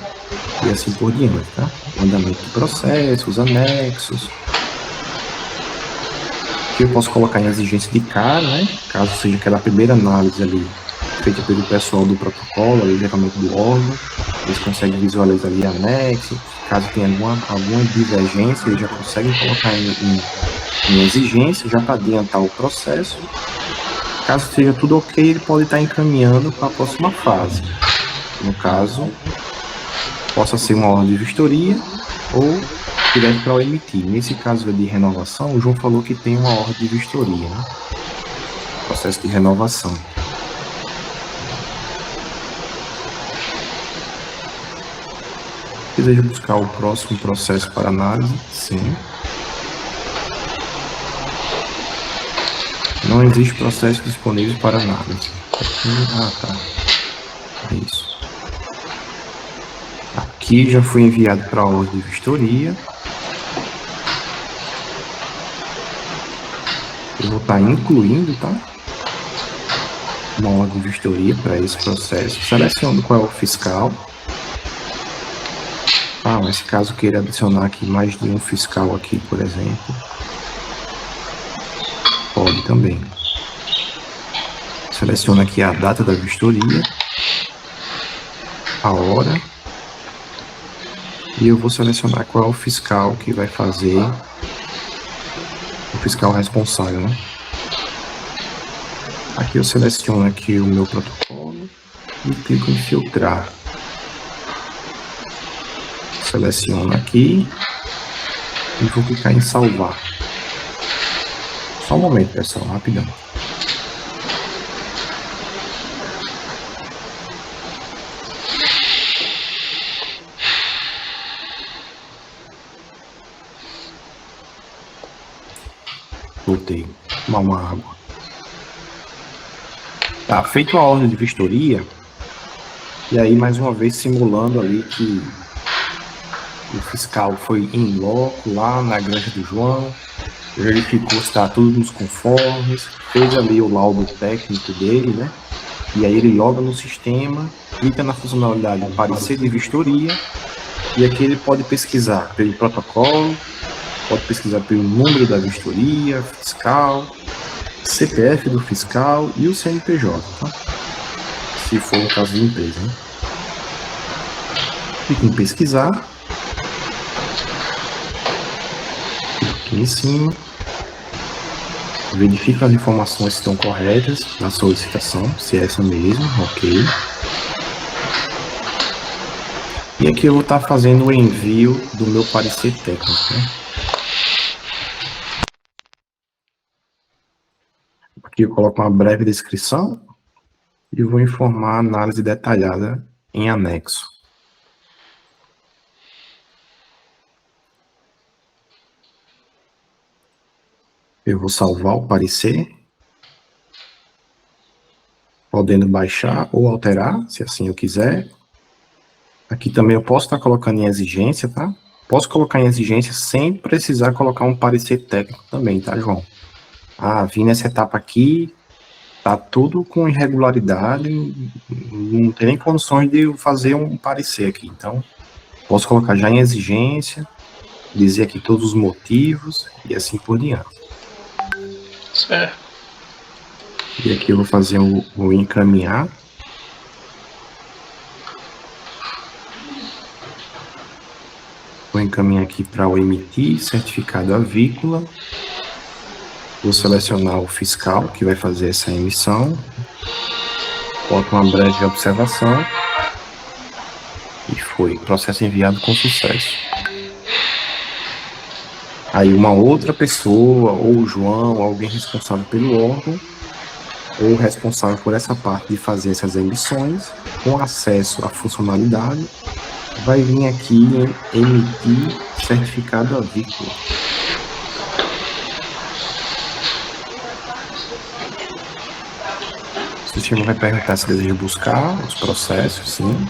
A: e assim por diante, tá? O andamento do processo, os anexos. Aqui eu posso colocar em exigência de cara, né, caso seja aquela primeira análise ali, feita pelo pessoal do protocolo, ali, geralmente do órgão, eles conseguem visualizar ali anexo, caso tenha alguma divergência, eles já conseguem colocar em exigência, já para adiantar o processo. Caso esteja tudo ok, ele pode estar encaminhando para a próxima fase. No caso, possa ser uma ordem de vistoria ou direto para o emitir. Nesse caso de renovação, o João falou que tem uma ordem de vistoria, né? Processo de renovação. Deseja buscar o próximo processo para análise? Sim. Não existe processo disponível para análise. Tá. É isso. Aqui já foi enviado para a ordem de vistoria. Eu vou estar incluindo, tá? Uma ordem de vistoria para esse processo. Seleciono qual é o fiscal. Nesse caso eu queira adicionar aqui mais de um fiscal aqui, por exemplo. Pode também. Seleciono aqui a data da vistoria, a hora, e eu vou selecionar qual é o fiscal que vai fazer, o fiscal responsável, né? Aqui eu seleciono aqui o meu protocolo e clico em filtrar. Seleciono aqui e vou clicar em salvar. Só um momento, pessoal, rapidão. Voltei, tomar uma água. Tá, feito a ordem de vistoria, e aí mais uma vez simulando ali que o fiscal foi em loco lá na granja do João, verificou se está tudo nos conformes, fez ali o laudo técnico dele, né? E aí ele loga no sistema, clica na funcionalidade parecer de vistoria, e aqui ele pode pesquisar pelo protocolo, pode pesquisar pelo número da vistoria, fiscal, CPF do fiscal e o CNPJ, tá? Se for no caso de empresa, né? Clique em pesquisar. Aqui em cima. Verifica as informações que estão corretas na solicitação, se é essa mesmo, ok. E aqui eu vou estar fazendo o envio do meu parecer técnico, né? Aqui eu coloco uma breve descrição e eu vou informar a análise detalhada em anexo. Eu vou salvar o parecer, podendo baixar ou alterar, se assim eu quiser. Aqui também eu posso estar colocando em exigência, tá? Posso colocar em exigência sem precisar colocar um parecer técnico também, tá, João? Vim nessa etapa aqui, tá tudo com irregularidade, não tem nem condições de eu fazer um parecer aqui. Então, posso colocar já em exigência, dizer aqui todos os motivos e assim por diante.
B: Certo.
A: E aqui eu vou fazer o encaminhar. Vou encaminhar aqui para o emitir certificado avícola. Vou selecionar o fiscal que vai fazer essa emissão. Boto uma breve observação. E foi. Processo enviado com sucesso. Aí uma outra pessoa, ou o João, alguém responsável pelo órgão, ou responsável por essa parte de fazer essas emissões, com acesso à funcionalidade, vai vir aqui em emitir certificado avícola. O sistema vai perguntar se deseja buscar os processos, sim.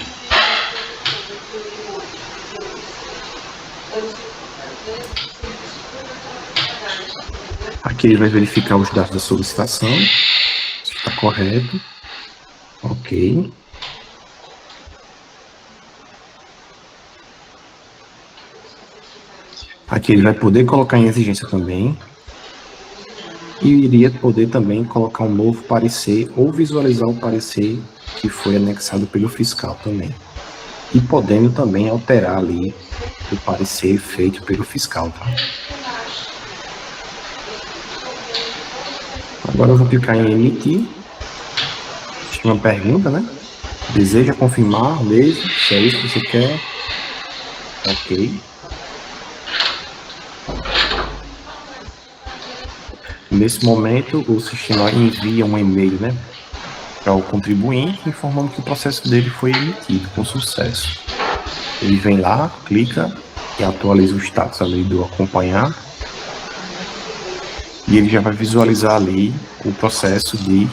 A: Aqui ele vai verificar os dados da solicitação, se está correto. Ok. Aqui ele vai poder colocar em exigência também. E iria poder também colocar um novo parecer ou visualizar o parecer que foi anexado pelo fiscal também. E podendo também alterar ali o parecer feito pelo fiscal, tá? Agora eu vou clicar em emitir. Tem uma pergunta, né? Deseja confirmar mesmo? Se é isso que você quer? Ok. Nesse momento, o sistema envia um e-mail, né, para o contribuinte, informando que o processo dele foi emitido com sucesso. Ele vem lá, clica e atualiza o status ali do acompanhar. E ele já vai visualizar ali o processo de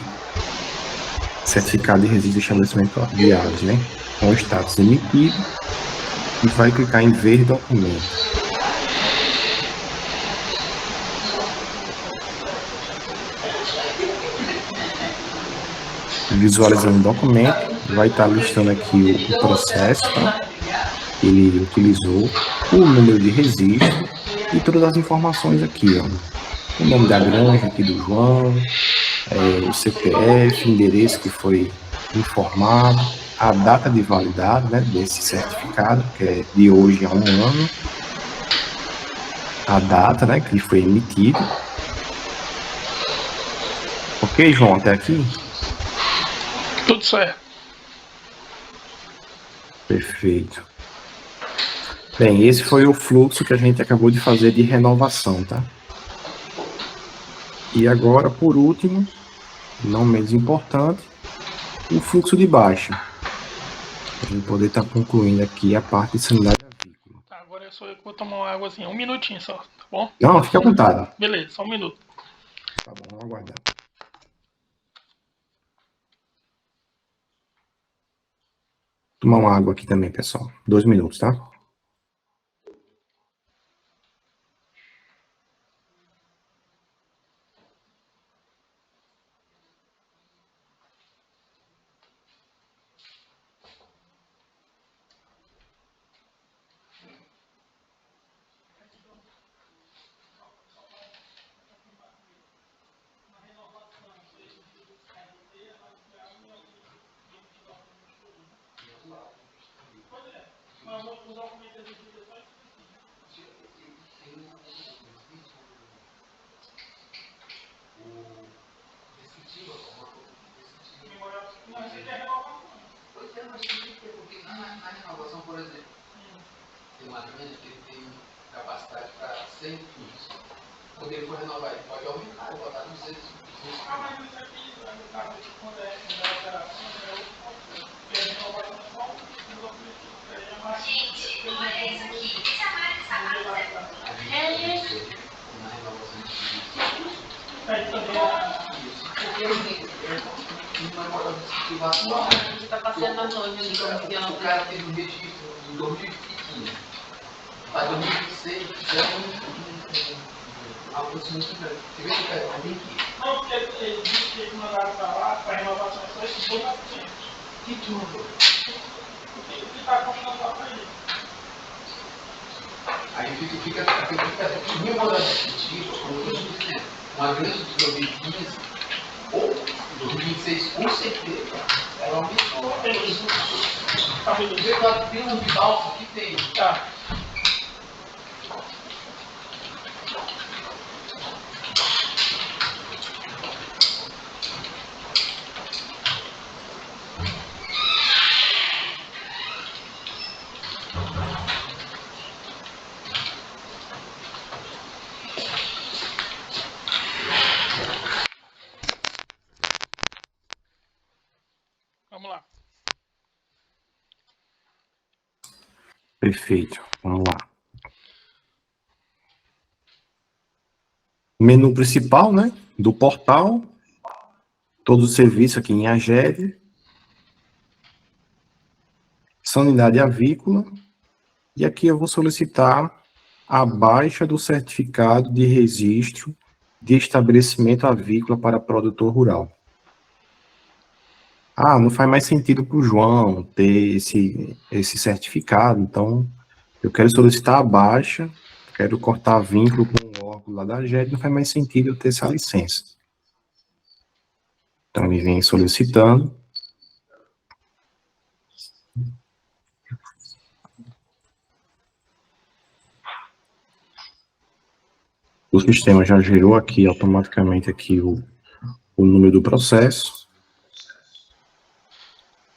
A: certificado de registro de estabelecimento de áreas, né? Com o status emitido, e vai clicar em ver documento. Visualizando o documento, vai estar listando aqui o processo, tá? Que ele utilizou, o número de registro e todas as informações aqui, ó. O nome da granja aqui do João, o CPF, endereço que foi informado, a data de validade, né, desse certificado, que é de hoje a 1 ano, a data, né, que foi emitido. Ok, João, até aqui?
B: Tudo certo.
A: Perfeito. Bem, esse foi o fluxo que a gente acabou de fazer de renovação, tá? E agora, por último, não menos importante, o fluxo de baixa. A gente poder estar concluindo aqui a parte de sanidade avícola.
B: Tá, agora eu sou eu que vou tomar uma águazinha. Um minutinho só, tá bom?
A: Não, fica à vontade.
B: Beleza, só um minuto.
A: Tá bom, vamos aguardar. Tomar uma água aqui também, pessoal. 2 minutos, tá?
E: Na renovação, por exemplo, tem uma grande que tem capacidade para 100 quilos. Quando ele for renovar, ele pode aumentar e botar 200.
B: Mas isso aqui, no caso, quando é alteração, é outro conceito. Porque a renovação é só um objetivo.
F: Gente, olha isso aqui. Esse armário de sapatos
E: Na renovação de
B: Aí também
F: Você tá passando a noite ali, como que
E: o cara teve um registro em 2015. Para 2016, algo assim muito grande. Você vê que o cara tem aqui.
B: não, porque ele disse que eles mandaram para lá, para renovação é só esse bom na frente.
E: O que mandou?
B: O que está combinando lá para ele?
E: Aí fica minha modalidade definitiva, como eu estou dizendo, uma grande de 2015 ou 2026, com certeza, ela aumentou.
B: Tá reduzido?
E: Vê lá, tem um de balsa que tem.
B: Tá. Vamos lá.
A: Perfeito, vamos lá. Menu principal, né, do portal, todo o serviço aqui em AGED, sanidade avícola, e aqui eu vou solicitar a baixa do certificado de registro de estabelecimento avícola para produtor rural. Ah, não faz mais sentido para o João ter esse certificado, então eu quero solicitar a baixa, quero cortar vínculo com o órgão lá da AGED, não faz mais sentido eu ter essa licença. Então ele vem solicitando. O sistema já gerou aqui automaticamente aqui o número do processo,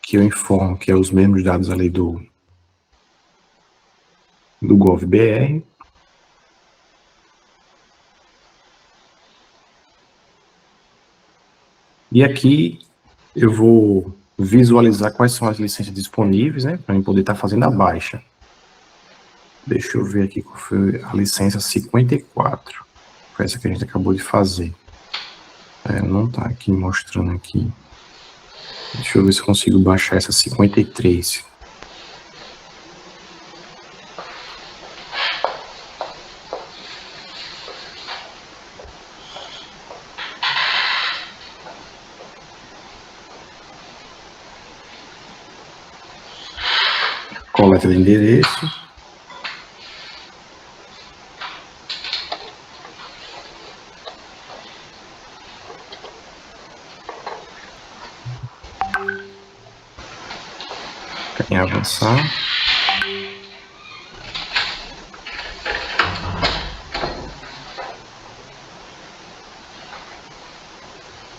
A: que eu informo que é os mesmos dados ali do GovBR. E aqui eu vou visualizar quais são as licenças disponíveis, né, para eu poder estar fazendo a baixa. Deixa eu ver aqui qual foi a licença 54. Foi essa que a gente acabou de fazer. Não está aqui mostrando aqui. Deixa eu ver se eu consigo baixar essa 53. Coleta de endereço. Em avançar.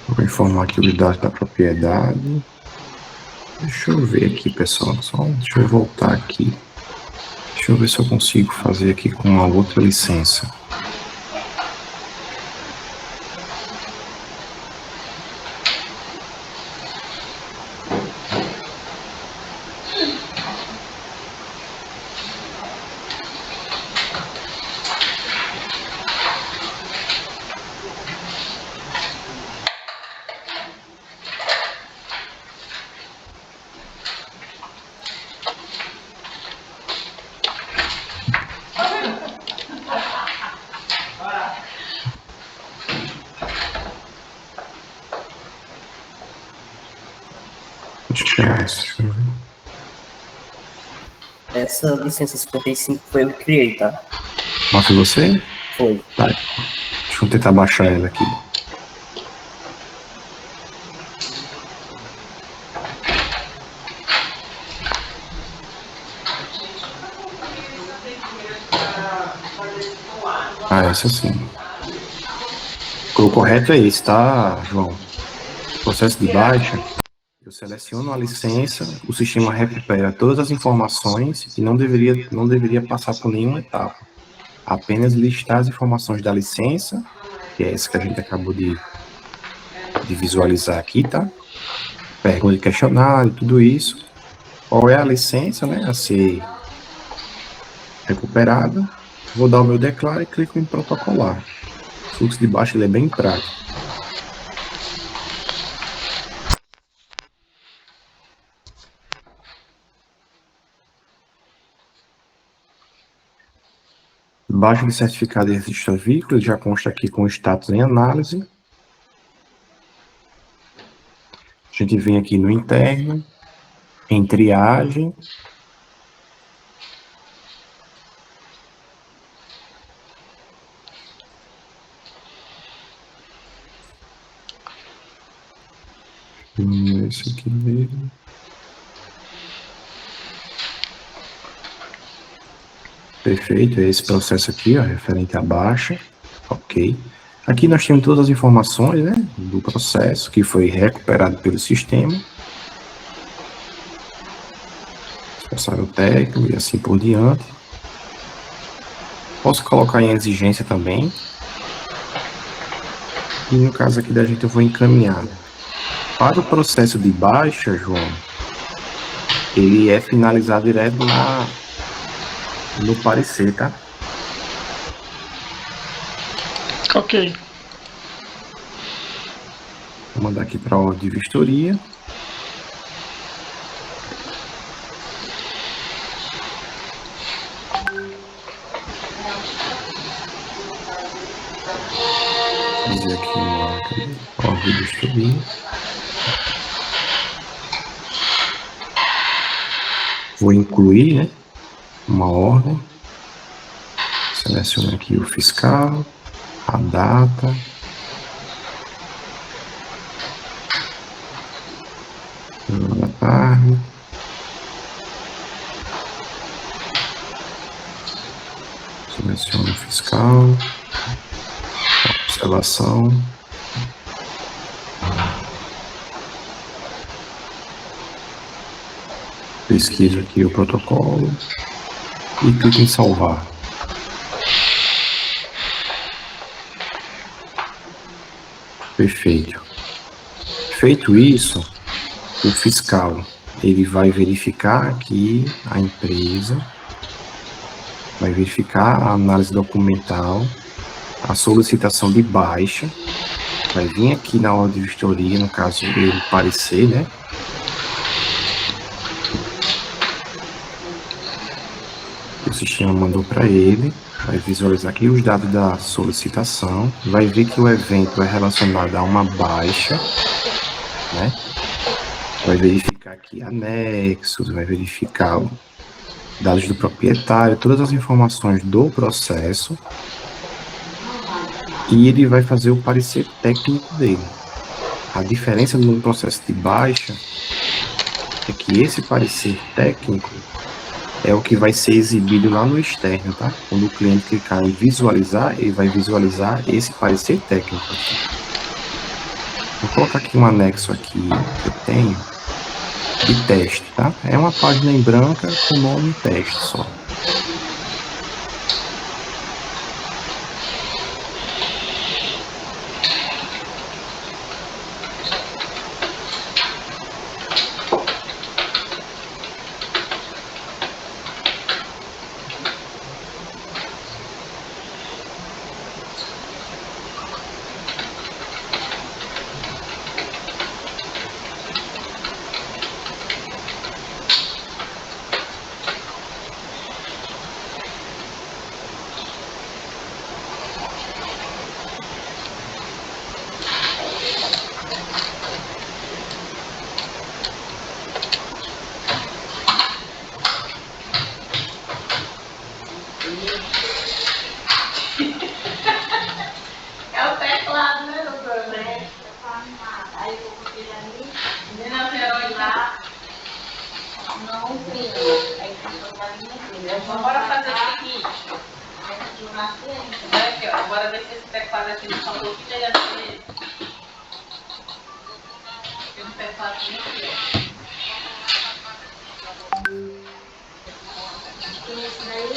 A: Vou informar aqui os dados da propriedade. Deixa eu ver aqui, pessoal. Deixa eu voltar aqui. Deixa eu ver se eu consigo fazer aqui com uma outra licença. Deixa eu ver.
C: Essa licença 55 foi eu que criei, tá?
A: Mas foi você?
C: Foi.
A: Tá. Deixa eu tentar baixar ela aqui. Ah, essa sim. O correto é esse, tá, João? Processo de baixa. Eu seleciono a licença, o sistema recupera todas as informações e não deveria passar por nenhuma etapa. Apenas listar as informações da licença, que é essa que a gente acabou de visualizar aqui, tá? Pergunta de questionário, tudo isso. Qual é a licença, né, a ser recuperada. Vou dar o meu declaro e clico em protocolar. O fluxo de baixa ele é bem prático. Baixa de certificado de registro avícola, já consta aqui com o status em análise. A gente vem aqui no interno, em triagem. Esse aqui mesmo. Perfeito, é esse processo aqui, ó, referente à baixa. Ok. Aqui nós temos todas as informações, né, do processo que foi recuperado pelo sistema. Responsável técnico e assim por diante. Posso colocar em exigência também. E no caso aqui da gente eu vou encaminhar. Para o processo de baixa, João, ele é finalizado direto no parecer, tá?
B: Ok.
A: Vou mandar aqui para a ordem de vistoria. Fazer aqui uma ordem de vistoria. Vou incluir, né, uma ordem. Seleciono aqui o fiscal, a data. Da tarde. Seleciono o fiscal. Observação. Pesquiso aqui o protocolo e clico em salvar. Perfeito. Feito isso, o fiscal ele vai verificar que a empresa vai verificar a análise documental, a solicitação de baixa, vai vir aqui na ordem de vistoria, no caso ele parecer, né? o sistema mandou para ele, vai visualizar aqui os dados da solicitação, vai ver que o evento é relacionado a uma baixa, né? Vai verificar aqui anexos, vai verificar dados do proprietário, todas as informações do processo, e ele vai fazer o parecer técnico dele. A diferença no processo de baixa é que esse parecer técnico é o que vai ser exibido lá no externo, tá? Quando o cliente clicar em visualizar, ele vai visualizar esse parecer técnico aqui. Vou colocar aqui um anexo aqui que eu tenho de teste, tá? É uma página em branca com nome teste só.
F: É o teclado, né, doutor? Aí eu coloquei ali, menina Verônica lá, não imprimiu. Aí ficou na minha filha. Então, bora fazer o seguinte. Olha aqui, ó. Bora ver se esse teclado aqui não falou que ele ia ser. Tem um tecladinho aqui, ó. Esse daí,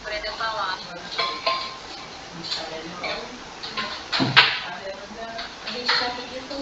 F: aprendeu a falar. A gente tá pedindo.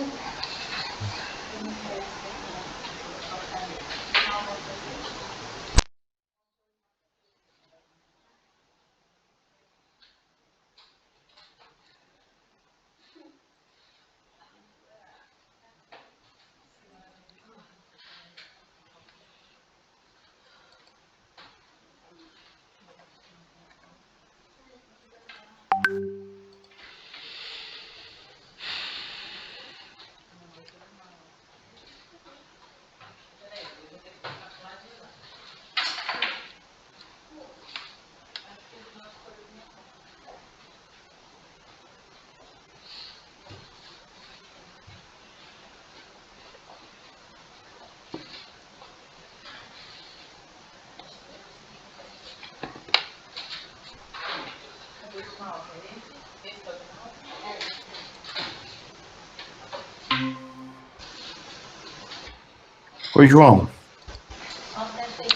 A: Oi, João.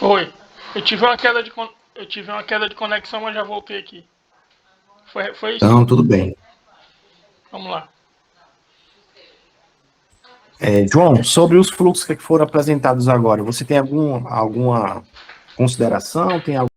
B: Oi. Eu tive uma queda de conexão, mas já voltei aqui. Foi isso?
A: Não, tudo bem.
B: Vamos lá.
A: João, sobre os fluxos que foram apresentados agora, você tem alguma consideração? Tem